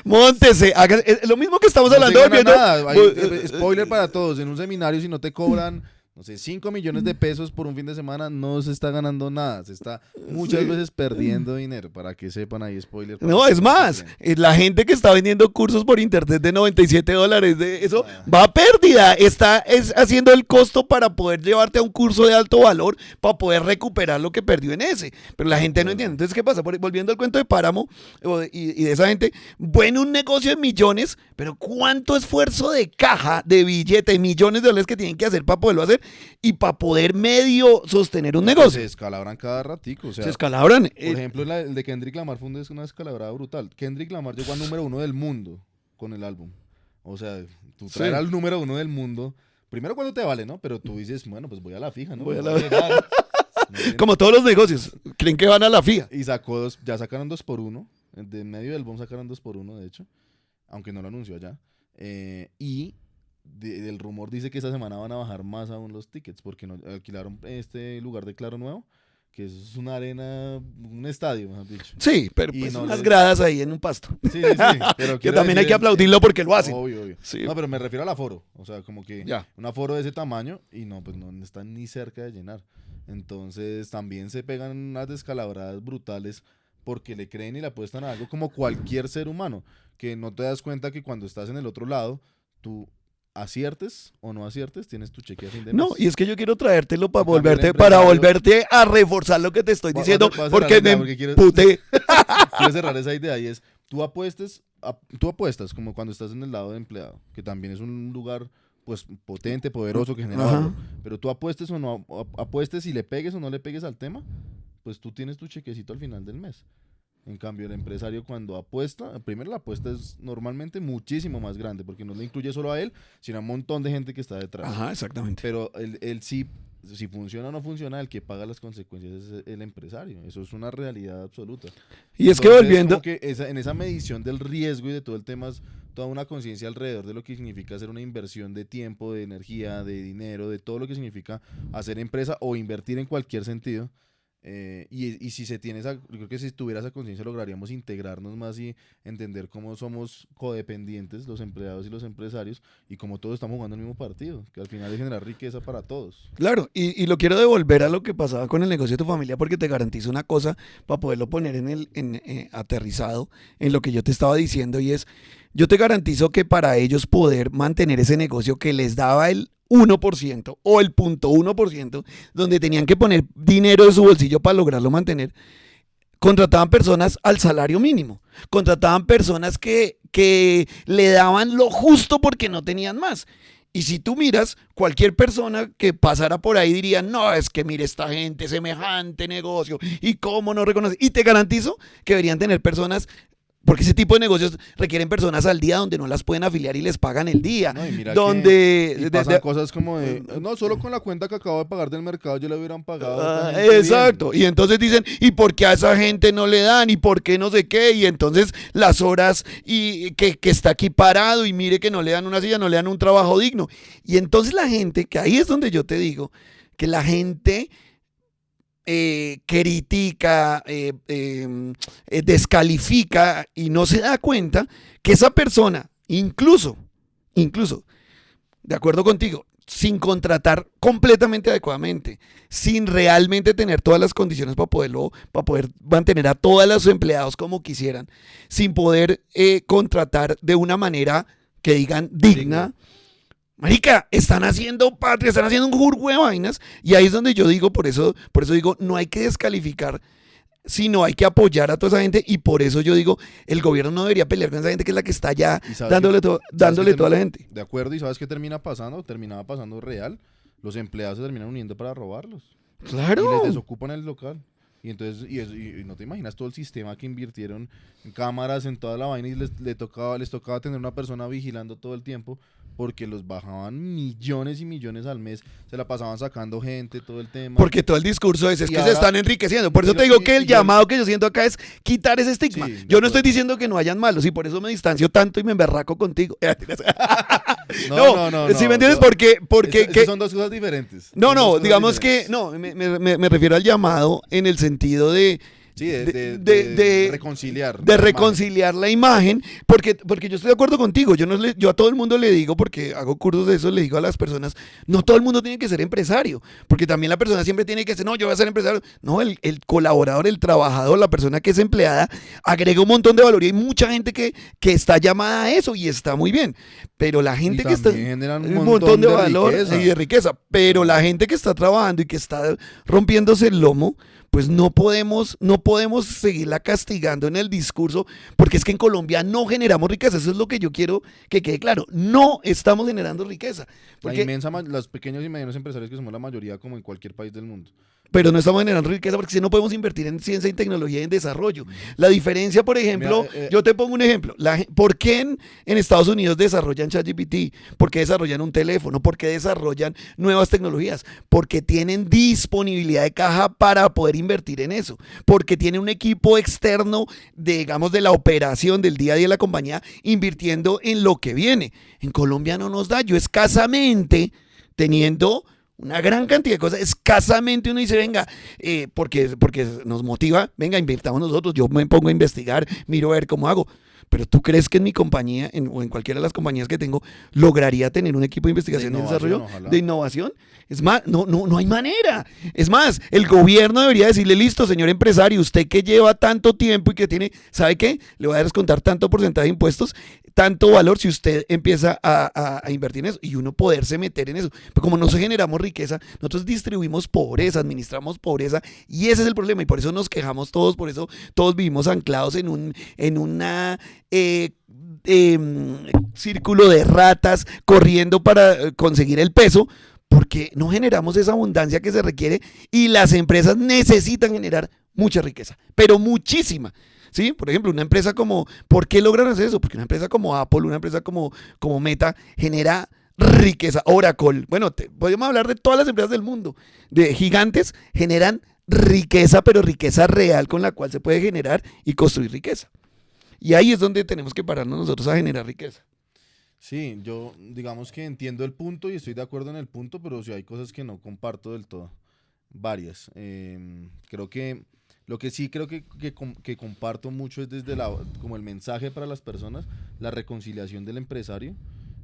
Móntese, es lo mismo que estamos No hablando. se gana nada. Spoiler para todos, en un seminario si no te cobran, no sé, 5 millones de pesos por un fin de semana, no se está ganando nada, se está muchas veces perdiendo dinero, para que sepan ahí, spoiler. No, es más, la gente que está vendiendo cursos por internet de $97, de eso va a pérdida, es haciendo el costo para poder llevarte a un curso de alto valor, para poder recuperar lo que perdió en ese, pero la gente no entiende. Entonces, ¿qué pasa? Volviendo al cuento de Páramo y de esa gente, bueno, un negocio de millones, pero ¿cuánto esfuerzo de caja, de billete, millones de dólares que tienen que hacer para poderlo hacer? Y para poder medio sostener un negocio. Se descalabran cada ratico. O sea, se descalabran. Por ejemplo, el de Kendrick Lamar fue una descalabrada brutal. Kendrick Lamar llegó al número 1 del mundo con el álbum. O sea, tú traer al número 1 del mundo, primero cuando te vale, ¿no? Pero tú dices, bueno, pues voy a la fija, ¿no? Como todos los negocios, creen que van a la fija. Y ya sacaron 2x1. De medio del álbum sacaron 2x1, de hecho. Aunque no lo anunció allá. El rumor dice que esta semana van a bajar más aún los tickets porque alquilaron este lugar de Claro Nuevo, que es una arena, un estadio, mejor dicho. Sí, pero pues unas gradas ahí en un pasto. Sí, pero que también hay que aplaudirlo porque lo hacen. Obvio. Sí. No, pero me refiero al aforo, o sea, como que un aforo de ese tamaño y pues no están ni cerca de llenar. Entonces también se pegan unas descalabradas brutales porque le creen y le apuestan a algo como cualquier ser humano, que no te das cuenta que cuando estás en el otro lado, tú aciertes o no aciertes, tienes tu cheque a fin de mes. No, y es que yo quiero traértelo para volverte a reforzar lo que te estoy diciendo, porque me puté. Quiero cerrar esa idea y es, tú apuestas como cuando estás en el lado de empleado, que también es un lugar pues potente, poderoso, que genera valor, pero tú apuestes o no apuestes y le pegues o no le pegues al tema, pues tú tienes tu chequecito al final del mes. En cambio, el empresario cuando apuesta, primero la apuesta es normalmente muchísimo más grande, porque no le incluye solo a él, sino a un montón de gente que está detrás. Ajá, exactamente. Pero él sí, si funciona o no funciona, el que paga las consecuencias es el empresario. Eso es una realidad absoluta. Y es que volviendo... Como que en esa medición del riesgo y de todo el tema es toda una conciencia alrededor de lo que significa hacer una inversión de tiempo, de energía, de dinero, de todo lo que significa hacer empresa o invertir en cualquier sentido. Y si se tiene yo creo que si tuviera esa conciencia lograríamos integrarnos más y entender cómo somos codependientes los empleados y los empresarios y cómo todos estamos jugando el mismo partido, que al final es generar riqueza para todos. Claro, y lo quiero devolver a lo que pasaba con el negocio de tu familia, porque te garantizo una cosa para poderlo poner aterrizado en lo que yo te estaba diciendo, y es, yo te garantizo que para ellos poder mantener ese negocio que les daba el 1% o el 0.1%, donde tenían que poner dinero de su bolsillo para lograrlo mantener, contrataban personas al salario mínimo, contrataban personas que le daban lo justo porque no tenían más. Y si tú miras, cualquier persona que pasara por ahí diría, no, es que mire esta gente, semejante negocio, y cómo no reconoce. Y te garantizo que deberían tener personas, porque ese tipo de negocios requieren personas al día donde no las pueden afiliar y les pagan el día. No, y mira donde pasan cosas como no, solo con la cuenta que acabo de pagar del mercado yo le hubieran pagado. Exacto. Bien. Y entonces dicen, ¿y por qué a esa gente no le dan? ¿Y por qué no sé qué? Y entonces las horas y que está aquí parado y mire que no le dan una silla, no le dan un trabajo digno. Y entonces la gente, que ahí es donde yo te digo, que la gente... critica, descalifica y no se da cuenta que esa persona, incluso, de acuerdo contigo, sin contratar completamente adecuadamente, sin realmente tener todas las condiciones para poder mantener a todos los empleados como quisieran, sin poder contratar de una manera que digan digna. Marica, están haciendo patria, están haciendo un jurgo de vainas, y ahí es donde yo digo, por eso digo, no hay que descalificar, sino hay que apoyar a toda esa gente, y por eso yo digo, el gobierno no debería pelear con esa gente que es la que está ya dándole toda la gente. De acuerdo, y ¿sabes qué termina pasando? Terminaba pasando real. Los empleados se terminan uniendo para robarlos. Claro. Y les desocupan el local. Y entonces, y no te imaginas todo el sistema que invirtieron en cámaras, en toda la vaina, y les tocaba tener una persona vigilando todo el tiempo, porque los bajaban millones y millones al mes, se la pasaban sacando gente, todo el tema. Porque todo el discurso es Y que ahora, se están enriqueciendo. Por eso te digo que el llamado que yo siento acá es quitar ese estigma. Sí, yo no estoy diciendo que no hayan malos, y por eso me distancio tanto y me emberraco contigo. No. ¿Sí me entiendes? Porque son dos cosas diferentes. No, digamos que no, me refiero al llamado en el sentido de sí, de reconciliar. De reconciliar la imagen, porque yo estoy de acuerdo contigo. Yo a todo el mundo le digo, porque hago cursos de eso, le digo a las personas, no todo el mundo tiene que ser empresario, porque también la persona siempre tiene que decir, no, yo voy a ser empresario. No, el colaborador, el trabajador, la persona que es empleada, agrega un montón de valor, y hay mucha gente que está llamada a eso, y está muy bien. Pero la gente que está... generan un montón de valor riqueza. y de riqueza. Pero la gente que está trabajando y que está rompiéndose el lomo, pues no podemos seguirla castigando en el discurso, porque es que en Colombia no generamos riqueza. Eso es lo que yo quiero que quede claro. No estamos generando riqueza. Los pequeños y medianos empresarios, que somos la mayoría, como en cualquier país del mundo. Pero no estamos generando riqueza porque si no podemos invertir en ciencia y tecnología y en desarrollo. La diferencia, por ejemplo, yo te pongo un ejemplo. ¿Por qué en Estados Unidos desarrollan ChatGPT? ¿Por qué desarrollan un teléfono? ¿Por qué desarrollan nuevas tecnologías? Porque tienen disponibilidad de caja para poder invertir en eso. Porque tienen un equipo externo, digamos, de la operación del día a día de la compañía, invirtiendo en lo que viene. En Colombia no nos da. Yo escasamente, teniendo una gran cantidad de cosas, escasamente uno dice, venga, porque nos motiva, venga, invirtamos nosotros, yo me pongo a investigar, miro a ver cómo hago. Pero ¿tú crees que en mi compañía, o en cualquiera de las compañías que tengo, lograría tener un equipo de investigación y desarrollo, de innovación? Es más, no hay manera. Es más, el gobierno debería decirle, listo, señor empresario, usted que lleva tanto tiempo y que tiene, ¿sabe qué? Le voy a descontar tanto porcentaje de impuestos, tanto valor si usted empieza a invertir en eso, y uno poderse meter en eso. Pero como no generamos riqueza, nosotros distribuimos pobreza, administramos pobreza, y ese es el problema, y por eso nos quejamos todos, por eso todos vivimos anclados en una círculo de ratas corriendo para conseguir el peso, porque no generamos esa abundancia que se requiere, y las empresas necesitan generar mucha riqueza, pero muchísima. ¿Sí? Por ejemplo, una empresa como, ¿por qué logran hacer eso? Porque una empresa como Apple, una empresa como Meta, genera riqueza. Oracle, bueno, podemos hablar de todas las empresas del mundo, de gigantes, generan riqueza, pero riqueza real con la cual se puede generar y construir riqueza. Y ahí es donde tenemos que pararnos nosotros a generar riqueza. Sí, yo digamos que entiendo el punto y estoy de acuerdo en el punto, pero sí hay cosas que no comparto del todo. Varias. Creo que lo que sí creo que comparto mucho es desde como el mensaje para las personas, la reconciliación del empresario,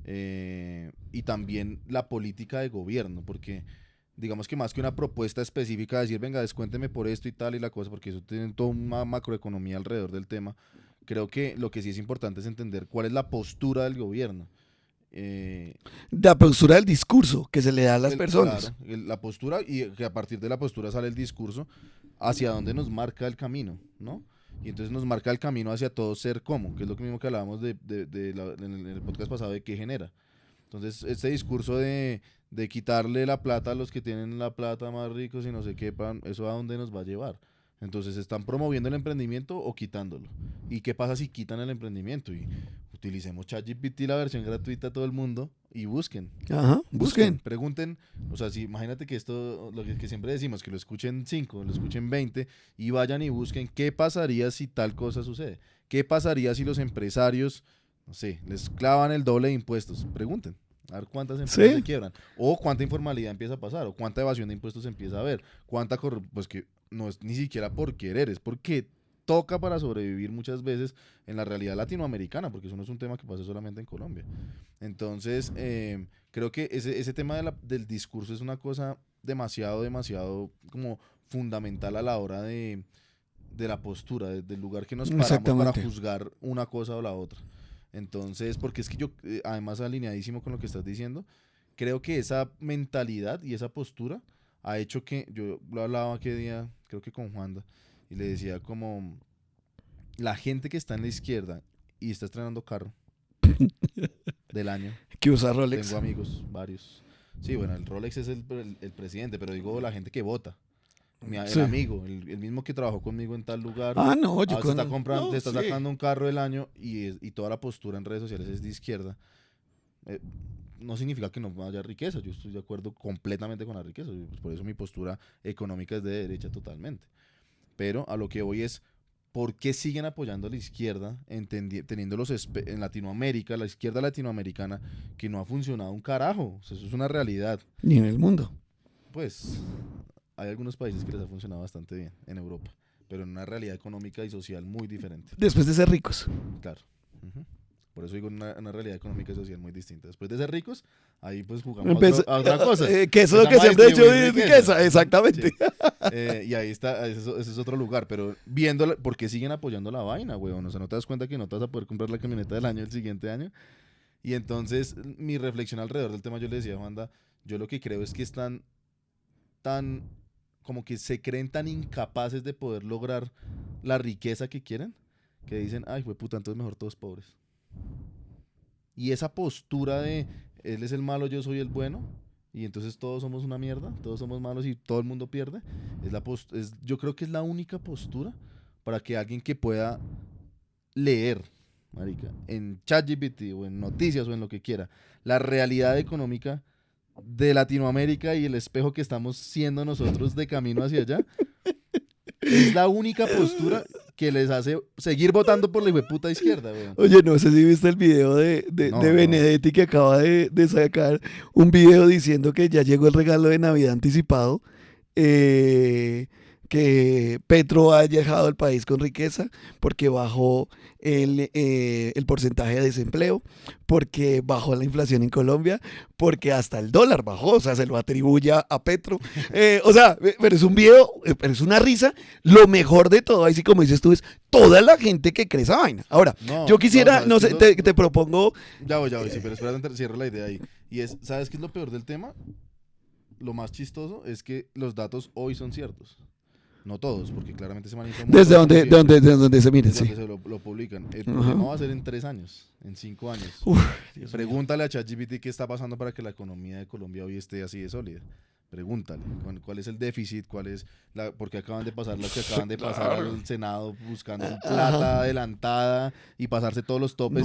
y también la política de gobierno, porque digamos que más que una propuesta específica de decir, venga, descuénteme por esto y tal y la cosa, porque eso tiene toda una macroeconomía alrededor del tema. Creo que lo que sí es importante es entender cuál es la postura del gobierno. La postura del discurso que se le da a las personas. Claro, la postura, y que a partir de la postura sale el discurso hacia dónde nos marca el camino, ¿no? Y entonces nos marca el camino hacia todo ser como, que es lo mismo que hablábamos en el podcast pasado de qué genera. Entonces, este discurso de quitarle la plata a los que tienen la plata más ricos y no sé qué, ¿eso a dónde nos va a llevar? Entonces, ¿están promoviendo el emprendimiento o quitándolo? ¿Y qué pasa si quitan el emprendimiento? Y utilicemos ChatGPT, la versión gratuita a todo el mundo, y busquen. Ajá, busquen. Pregunten, o sea, imagínate que esto, lo que siempre decimos, que lo escuchen 5, lo escuchen 20, y vayan y busquen qué pasaría si tal cosa sucede. ¿Qué pasaría si los empresarios, no sé, les clavan el doble de impuestos? Pregunten. A ver cuántas empresas se quiebran, o cuánta informalidad empieza a pasar, o cuánta evasión de impuestos empieza a haber, pues que no es ni siquiera por querer, es porque toca para sobrevivir muchas veces en la realidad latinoamericana, porque eso no es un tema que pasa solamente en Colombia. Entonces, creo que ese tema del discurso es una cosa demasiado como fundamental a la hora de la postura, del lugar que nos paramos para juzgar una cosa o la otra. Entonces, porque es que yo, además alineadísimo con lo que estás diciendo, creo que esa mentalidad y esa postura ha hecho que, yo lo hablaba aquel día, creo que con Juanda, y le decía como, la gente que está en la izquierda y está estrenando carro del año. Que usa Rolex. Tengo amigos, varios. Sí, bueno, el Rolex es el presidente, pero digo la gente que vota. El amigo, el mismo que trabajó conmigo en tal lugar. No, yo está comprando, está sacando un carro del año y toda la postura en redes sociales es de izquierda. No significa que no haya riqueza. Yo estoy de acuerdo completamente con la riqueza. Por eso mi postura económica es de derecha totalmente. Pero a lo que voy es, ¿por qué siguen apoyando a la izquierda, teniendo en Latinoamérica, la izquierda latinoamericana, que no ha funcionado un carajo? O sea, eso es una realidad. Ni en el mundo. Pues hay algunos países que les ha funcionado bastante bien en Europa, pero en una realidad económica y social muy diferente. Después de ser ricos. Claro. Por eso digo una realidad económica y social muy distinta. Después de ser ricos, ahí pues jugamos a otra cosa. Que eso es lo que siempre he dicho de riqueza, exactamente. Sí. Y ahí está, ese es otro lugar, pero viendo por qué siguen apoyando la vaina, weón. O sea, no te das cuenta que no te vas a poder comprar la camioneta del año el siguiente año. Y entonces, mi reflexión alrededor del tema, yo le decía a Wanda, yo lo que creo es que están como que se creen tan incapaces de poder lograr la riqueza que quieren, que dicen, ay, fue puta, entonces mejor todos pobres. Y esa postura de él es el malo, yo soy el bueno, y entonces todos somos una mierda, todos somos malos y todo el mundo pierde, yo creo que es la única postura para que alguien que pueda leer, marica, en ChatGPT o en noticias o en lo que quiera, la realidad económica de Latinoamérica y el espejo que estamos siendo nosotros de camino hacia allá, es la única postura que les hace seguir votando por la hijueputa izquierda, weón. Oye, no sé si viste el video de Benedetti, que acaba de sacar un video diciendo que ya llegó el regalo de Navidad anticipado, que Petro ha dejado el país con riqueza porque bajó el porcentaje de desempleo, porque bajó la inflación en Colombia, porque hasta el dólar bajó, o sea, se lo atribuye a Petro. O sea, pero es un video, pero es una risa. Lo mejor de todo, ahí sí como dices tú, es toda la gente que cree esa vaina. Ahora, yo quisiera, no sé, te propongo... Ya voy, sí, pero espérate, cierro la idea ahí. Y es, ¿sabes qué es lo peor del tema? Lo más chistoso es que los datos hoy son ciertos. No todos, porque claramente se manejan. ¿Desde dónde se miren? Sí. Se lo publican. El problema va a ser en 3 años, en 5 años. Pregúntale a ChatGPT qué está pasando para que la economía de Colombia hoy esté así de sólida. Pregúntale cuál es el déficit, porque acaban de pasar las que acaban de pasar al Senado buscando plata adelantada y pasarse todos los topes.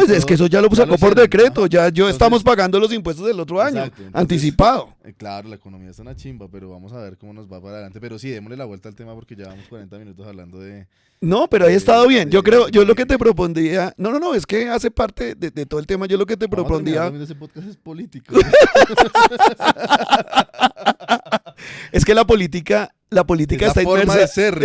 Es que eso ya lo sacó por decreto. Entonces, estamos pagando los impuestos del otro año, entonces, anticipado. Claro, la economía está una chimba, pero vamos a ver cómo nos va para adelante. Pero sí, démosle la vuelta al tema porque llevamos 40 minutos hablando de... No, pero ahí ha estado bien. Yo creo, yo lo que te propondría... No, es que hace parte de todo el tema. Yo lo que te propondría... Ese podcast es político. Es que la política está inmersa de ser,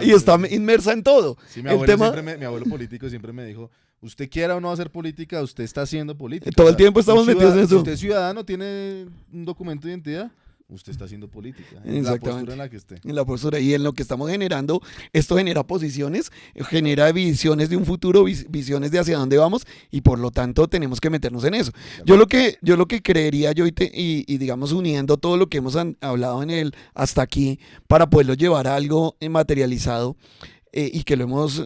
y está inmersa en todo. Sí, mi abuelo político siempre me dijo, usted quiera o no hacer política, usted está haciendo política. Todo el tiempo estamos metidos en eso. Si usted es ciudadano, tiene un documento de identidad, usted está haciendo política. En la postura en la que esté. En la postura. Y en lo que estamos generando, esto genera posiciones, genera visiones de un futuro, visiones de hacia dónde vamos, y por lo tanto tenemos que meternos en eso. Claro. Yo lo que creería y digamos uniendo todo lo que hemos hablado hasta aquí, para poderlo llevar a algo materializado, y que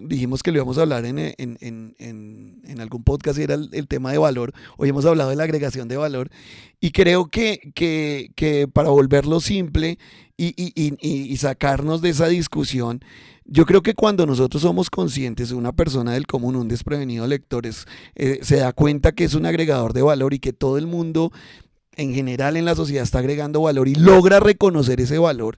dijimos que lo íbamos a hablar en algún podcast, y era el tema de valor. Hoy hemos hablado de la agregación de valor, y creo que para volverlo simple y sacarnos de esa discusión, yo creo que cuando nosotros somos conscientes, una persona del común, un desprevenido lector, se da cuenta que es un agregador de valor y que todo el mundo en general en la sociedad está agregando valor y logra reconocer ese valor,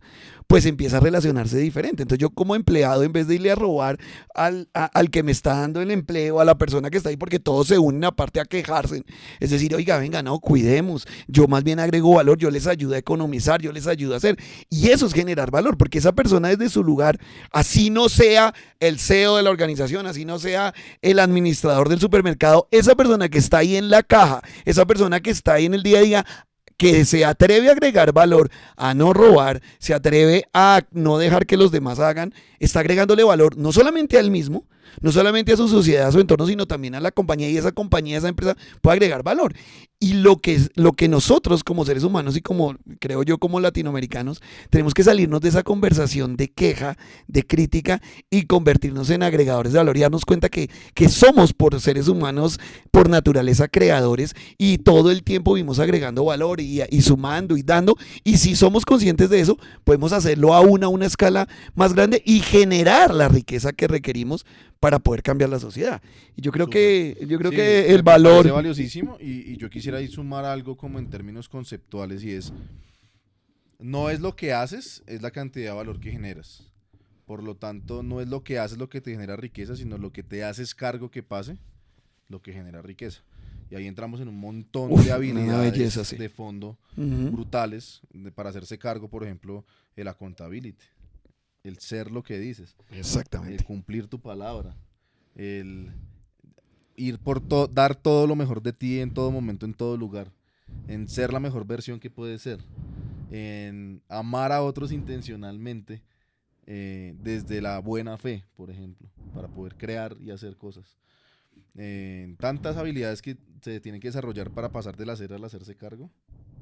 pues empieza a relacionarse diferente. Entonces yo como empleado, en vez de irle a robar al que me está dando el empleo, a la persona que está ahí, porque todos se unen aparte a quejarse, es decir, oiga, venga, no, cuidemos, yo más bien agrego valor, yo les ayudo a economizar, yo les ayudo a hacer, y eso es generar valor, porque esa persona desde su lugar, así no sea el CEO de la organización, así no sea el administrador del supermercado, esa persona que está ahí en la caja, esa persona que está ahí en el día a día, que se atreve a agregar valor, a no robar, se atreve a no dejar que los demás hagan, está agregándole valor no solamente a él mismo, no solamente a su sociedad, a su entorno, sino también a la compañía, y esa compañía, esa empresa puede agregar valor. Y lo que nosotros como seres humanos y como, creo yo, como latinoamericanos, tenemos que salirnos de esa conversación de queja, de crítica, y convertirnos en agregadores de valor y darnos cuenta que somos por seres humanos, por naturaleza, creadores, y todo el tiempo vivimos agregando valor y sumando y dando, y si somos conscientes de eso, podemos hacerlo a una escala más grande y generar la riqueza que requerimos para poder cambiar la sociedad. Y yo creo que el me valor... parece valiosísimo, y yo quisiera ahí sumar algo como en términos conceptuales, y es, no es lo que haces, es la cantidad de valor que generas. Por lo tanto, no es lo que haces lo que te genera riqueza, sino lo que te haces cargo que pase, lo que genera riqueza. Y ahí entramos en un montón de habilidades belleza, sí. de fondo Ujú. brutales para hacerse cargo, por ejemplo, el accountability, el ser lo que dices, el Exactamente. cumplir tu palabra, el ir dar todo lo mejor de ti en todo momento, en todo lugar, en ser la mejor versión que puedes ser, en amar a otros intencionalmente, desde la buena fe, por ejemplo, para poder crear y hacer cosas. Tantas habilidades que se tienen que desarrollar para pasar del hacer al hacerse cargo,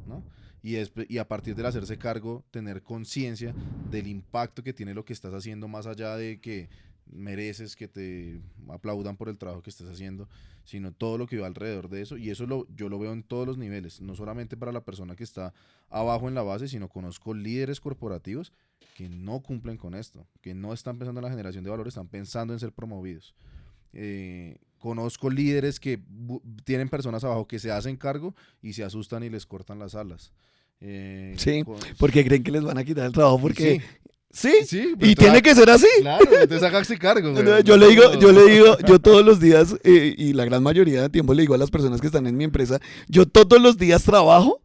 ¿no? Y a partir del hacerse cargo, tener conciencia del impacto que tiene lo que estás haciendo, más allá de que mereces que te aplaudan por el trabajo que estás haciendo, sino todo lo que va alrededor de eso. Y eso yo lo veo en todos los niveles, no solamente para la persona que está abajo en la base, sino conozco líderes corporativos que no cumplen con esto, que no están pensando en la generación de valor, están pensando en ser promovidos. Conozco líderes que tienen personas abajo que se hacen cargo y se asustan y les cortan las alas. Sí, porque creen que les van a quitar el trabajo porque... Sí, sí, y tiene que ser así. Claro, entonces hágase cargo. Güey. Yo le digo, yo todos los días, y la gran mayoría de tiempo le digo a las personas que están en mi empresa, yo todos los días trabajo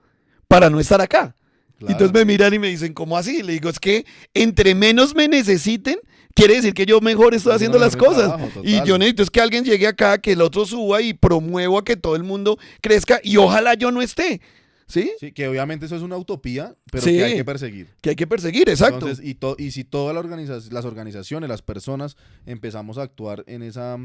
para no estar acá. Claro. Entonces me miran y me dicen, ¿cómo así? Le digo, es que entre menos me necesiten, quiere decir que yo mejor estoy haciendo las cosas. Trabajo, y yo necesito es que alguien llegue acá, que el otro suba y promueva que todo el mundo crezca y ojalá yo no esté. ¿Sí? Sí, que obviamente eso es una utopía, pero Sí, que hay que perseguir. Que hay que perseguir, exacto. Entonces, y si todas las organizaciones, las personas, empezamos a actuar en esa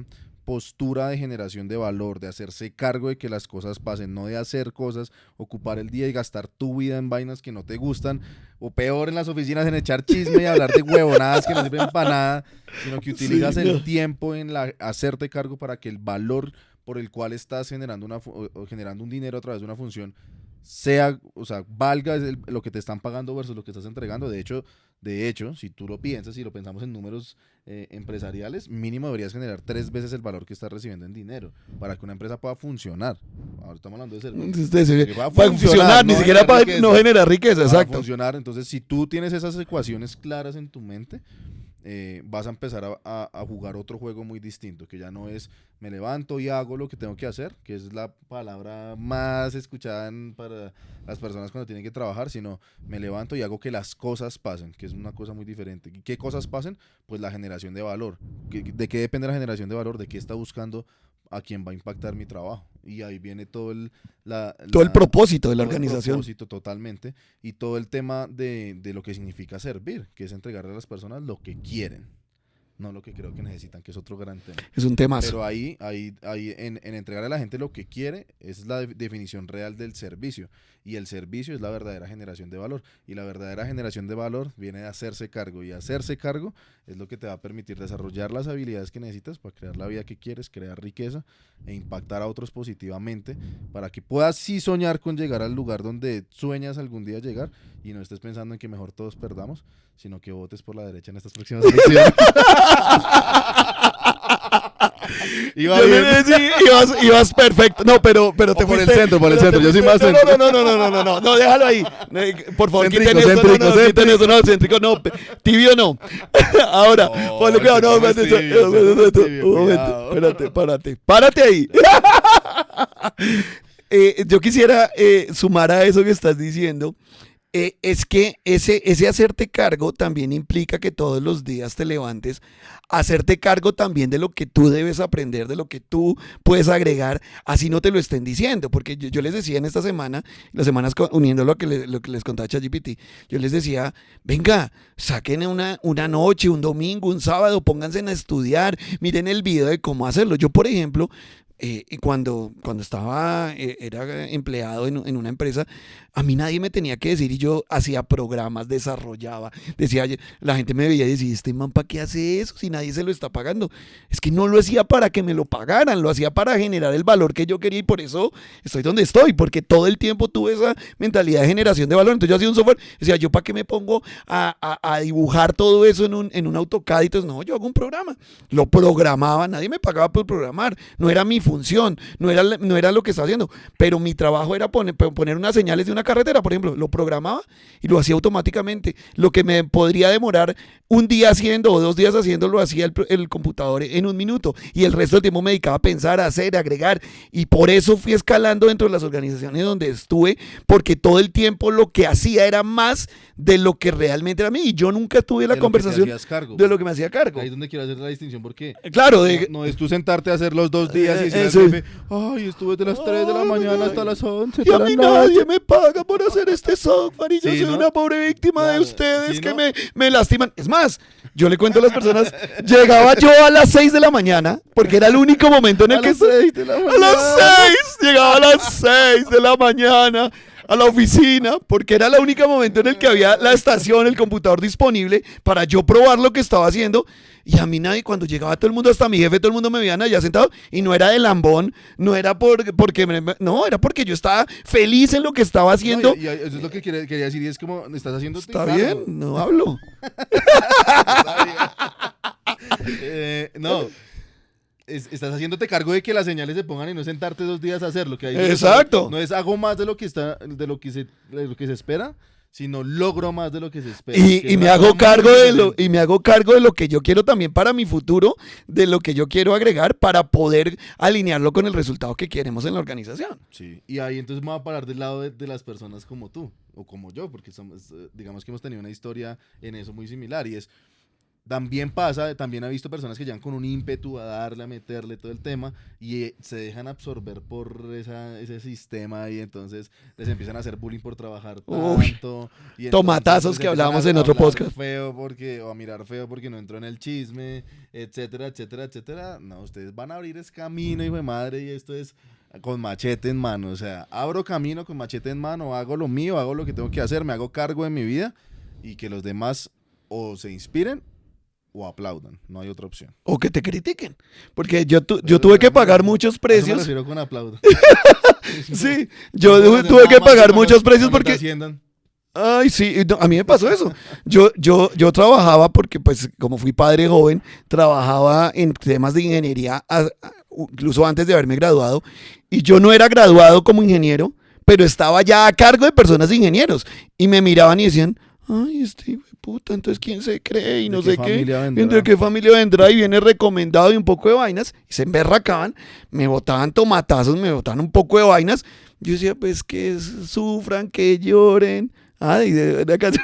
postura de generación de valor, de hacerse cargo de que las cosas pasen, no de hacer cosas, ocupar el día y gastar tu vida en vainas que no te gustan, o peor en las oficinas en echar chisme y hablar de huevonadas que no sirven para nada, sino que utilizas el tiempo en hacerte cargo para que el valor por el cual estás generando generando un dinero a través de una función valga lo que te están pagando versus lo que estás entregando. De hecho, si tú lo piensas, si lo pensamos en números empresariales, mínimo deberías generar 3 veces el valor que estás recibiendo en dinero para que una empresa pueda funcionar. Ahora estamos hablando de servicios. Para funcionar, ni siquiera para no generar riqueza, exacto. Para funcionar. Entonces, si tú tienes esas ecuaciones claras en tu mente, vas a empezar a jugar otro juego muy distinto, que ya no es me levanto y hago lo que tengo que hacer, que es la palabra más escuchada para las personas cuando tienen que trabajar, sino me levanto y hago que las cosas pasen, que es una cosa muy diferente. ¿Y qué cosas pasen? Pues la generación de valor. ¿De qué depende la generación de valor? ¿De qué está buscando a quién va a impactar mi trabajo? Y ahí viene todo el propósito de la organización. El propósito totalmente, y todo el tema de lo que significa servir, que es entregarle a las personas lo que quieren, no lo que creo que necesitan, que es otro gran tema. Es un temazo. Pero ahí en entregarle a la gente lo que quiere, es la definición real del servicio. Y el servicio es la verdadera generación de valor. Y la verdadera generación de valor viene de hacerse cargo. Y hacerse cargo es lo que te va a permitir desarrollar las habilidades que necesitas para crear la vida que quieres, crear riqueza e impactar a otros positivamente, para que puedas sí soñar con llegar al lugar donde sueñas algún día llegar, y no estés pensando en que mejor todos perdamos, sino que votes por la derecha en estas próximas elecciones. Iba Yo bien. sí, ibas perfecto. No, pero te por el fuiste. centro, por el pero centro. te Yo soy fuiste- más centro. No, déjalo ahí. Por favor, Céntrico, quiten eso. céntrico, Quiten eso. No, céntrico no. Tibio no. Ahora, Oh, ponle cuidado. No, ese espérate, tibio, ese un momento. cuidado. Párate ahí. Yo quisiera sumar a eso que estás diciendo. Es que ese hacerte cargo también implica que todos los días te levantes, hacerte cargo también de lo que tú debes aprender, de lo que tú puedes agregar, así no te lo estén diciendo, porque yo les decía en esta semana, las semanas uniéndolo a lo que les contaba ChatGPT, yo les decía, venga, saquen una noche, un domingo, un sábado, pónganse a estudiar, miren el video de cómo hacerlo. Yo, por ejemplo, cuando estaba, era empleado en una empresa, a mí nadie me tenía que decir y yo hacía programas, desarrollaba, decía, la gente me veía y decía, este man, ¿para qué hace eso si nadie se lo está pagando? Es que no lo hacía para que me lo pagaran, lo hacía para generar el valor que yo quería y por eso estoy donde estoy, porque todo el tiempo tuve esa mentalidad de generación de valor. Entonces yo hacía un software, decía, ¿yo para qué me pongo a dibujar todo eso en un AutoCAD? Entonces, no, yo hago un programa. Lo programaba, nadie me pagaba por programar, no era mi función, no era lo que estaba haciendo, pero mi trabajo era poner unas señales de una carretera, por ejemplo, lo programaba y lo hacía automáticamente. Lo que me podría demorar un día haciendo o 2 días haciendo, lo hacía el computador en 1 minuto y el resto del tiempo me dedicaba a pensar, a hacer, a agregar, y por eso fui escalando dentro de las organizaciones donde estuve, porque todo el tiempo lo que hacía era más de lo que realmente era mí y yo nunca tuve la conversación de lo que me hacía cargo. Ahí es donde quiero hacer la distinción porque claro, no es tú sentarte a hacer los 2 días y decir al jefe, ay, estuve de las 3 de la mañana hasta las 11 y de a la mí noche. nadie me paga por hacer este software y yo Sí, soy ¿no? una pobre víctima de Claro, ustedes sí, que ¿no? me lastiman. Es más, yo le cuento a las personas, llegaba yo a las 6 de la mañana porque era el único momento en el A que... las 6 de la A mañana. las 6, llegaba a las 6 de la mañana a la oficina, porque era el único momento en el que había la estación, el computador disponible para yo probar lo que estaba haciendo. Y a mí nadie, cuando llegaba todo el mundo, hasta mi jefe, todo el mundo me veían allá sentado, y no era de lambón, no era no, era porque yo estaba feliz en lo que estaba haciendo. No, y eso es lo que quería decir y es como, estás haciendo... Está bien, no hablo. No, estás haciéndote cargo de que las señales se pongan y no sentarte 2 días a hacerlo. Que ahí Exacto. no es hago más de lo que se espera, sino logro más de lo que se espera. Y me hago cargo me hago cargo de lo que yo quiero también para mi futuro, de lo que yo quiero agregar para poder alinearlo con el resultado que queremos en la organización. Sí, y ahí entonces me voy a parar del lado de las personas como tú o como yo, porque digamos que hemos tenido una historia en eso muy similar y es... También he visto personas que llegan con un ímpetu a darle, a meterle todo el tema y se dejan absorber por ese sistema y entonces les empiezan a hacer bullying por trabajar tanto. Y Tomatazos que hablábamos en otro podcast. O a mirar feo porque no entró en el chisme, etcétera, etcétera, etcétera. No, ustedes van a abrir ese camino, hijo de madre, y esto es con machete en mano. O sea, abro camino con machete en mano, hago lo mío, hago lo que tengo que hacer, me hago cargo de mi vida y que los demás o se inspiren o aplaudan, no hay otra opción. O que te critiquen. Porque yo tuve que pagar muchos A eso me precios. refiero con aplaudo. Sí, yo tuve que pagar muchos precios porque... Asciendan. Ay, sí, no, a mí me pasó eso. Yo trabajaba porque, pues, como fui padre joven, trabajaba en temas de ingeniería, incluso antes de haberme graduado, y yo no era graduado como ingeniero, pero estaba ya a cargo de personas de ingenieros, y me miraban y decían, ay, este hijo de puta, entonces ¿quién se cree? Y no sé qué, ¿de qué familia vendrá? Y viene recomendado y un poco de vainas, y se emberracaban, me botaban tomatazos, me botaban un poco de vainas. Yo decía, pues que sufran, que lloren. Y de canción.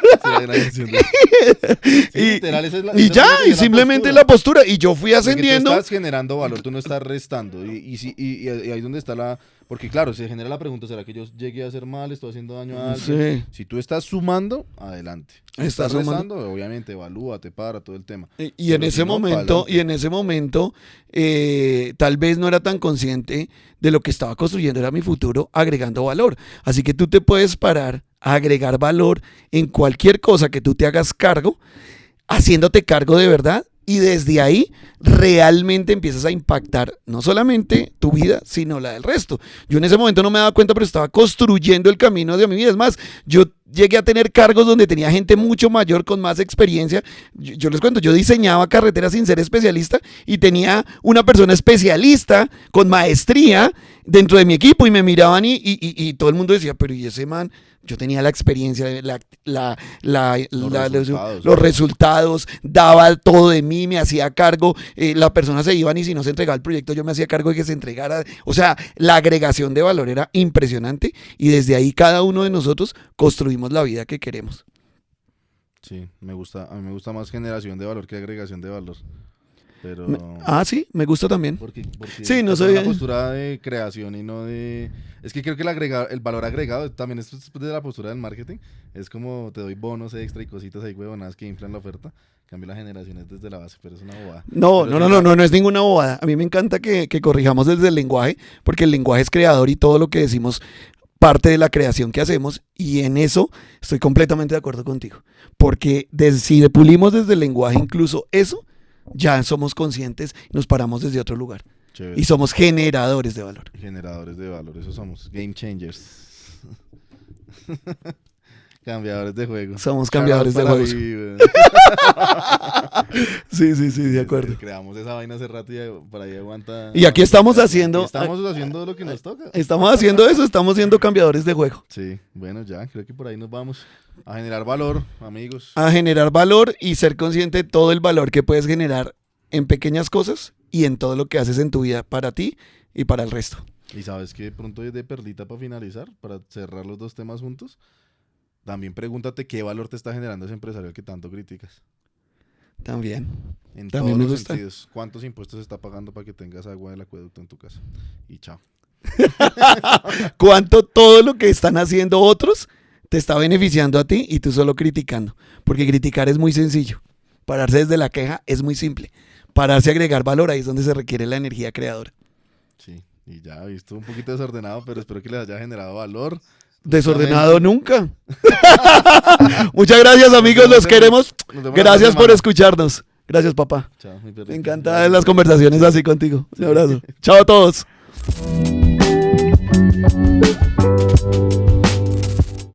Y ya, y simplemente la postura. Y yo fui ascendiendo. Tú estás generando valor, tú no estás restando. Y ahí es donde está la... Porque claro, se genera la pregunta, ¿será que yo llegué a hacer mal? ¿Estoy haciendo daño a alguien? Sí. Si tú estás sumando, adelante. Si estás restando, obviamente, evalúate, para todo el tema. Y en ese momento, tal vez no era tan consciente de lo que estaba construyendo, era mi futuro, agregando valor. Así que tú te puedes parar a agregar valor en cualquier cosa que tú te hagas cargo, haciéndote cargo de verdad, y desde ahí realmente empiezas a impactar no solamente tu vida, sino la del resto. Yo en ese momento no me daba cuenta, pero estaba construyendo el camino de mi vida. Es más, yo llegué a tener cargos donde tenía gente mucho mayor con más experiencia. Yo les cuento, yo diseñaba carreteras sin ser especialista y tenía una persona especialista con maestría dentro de mi equipo y me miraban y todo el mundo decía, pero ¿y ese man? Yo tenía la experiencia, los resultados, daba todo de mí, me hacía cargo, la persona se iban y si no se entregaba el proyecto yo me hacía cargo de que se entregara. O sea, la agregación de valor era impresionante y desde ahí cada uno de nosotros construimos la vida que queremos. Sí, a mí me gusta más generación de valor que agregación de valor. Pero... sí, me gusta también. Porque sí, no es soy una postura de creación y no de... Es que creo que el valor agregado también es de la postura del marketing. Es como te doy bonos extra y cositas ahí huevonadas que inflan la oferta. En cambio la generación es desde la base, pero es una bobada. No es ninguna bobada. A mí me encanta que corrijamos desde el lenguaje, porque el lenguaje es creador y todo lo que decimos parte de la creación que hacemos, y en eso estoy completamente de acuerdo contigo. Porque si pulimos desde el lenguaje incluso eso, ya somos conscientes y nos paramos desde otro lugar. Chévere. Y somos generadores de valor. Generadores de valor, eso somos. Game changers. Cambiadores de juego. Somos cambiadores de juegos. Sí, de acuerdo. Creamos esa vaina hace rato y por ahí aguanta. Y aquí estamos haciendo... Estamos haciendo lo que nos toca. Estamos haciendo eso, estamos siendo cambiadores de juego. Sí, bueno, ya, creo que por ahí nos vamos. A generar valor, amigos. A generar valor y ser consciente de todo el valor que puedes generar en pequeñas cosas y en todo lo que haces en tu vida para ti y para el resto. Y sabes que de pronto de perlita para finalizar, para cerrar los dos temas juntos, también pregúntate qué valor te está generando ese empresario que tanto criticas. También. En también todos me los gusta. sentidos. ¿Cuántos impuestos está pagando para que tengas agua del acueducto en tu casa? Y chao. ¿Cuánto todo lo que están haciendo otros te está beneficiando a ti y tú solo criticando? Porque criticar es muy sencillo. Pararse desde la queja es muy simple. Pararse a agregar valor, ahí es donde se requiere la energía creadora. Sí, y ya he visto un poquito desordenado, pero espero que les haya generado valor. Desordenado nunca. Muchas gracias, amigos, los queremos. Gracias por escucharnos. Gracias, papá. Chao, me encantan las conversaciones así contigo. Un abrazo. Chao a todos.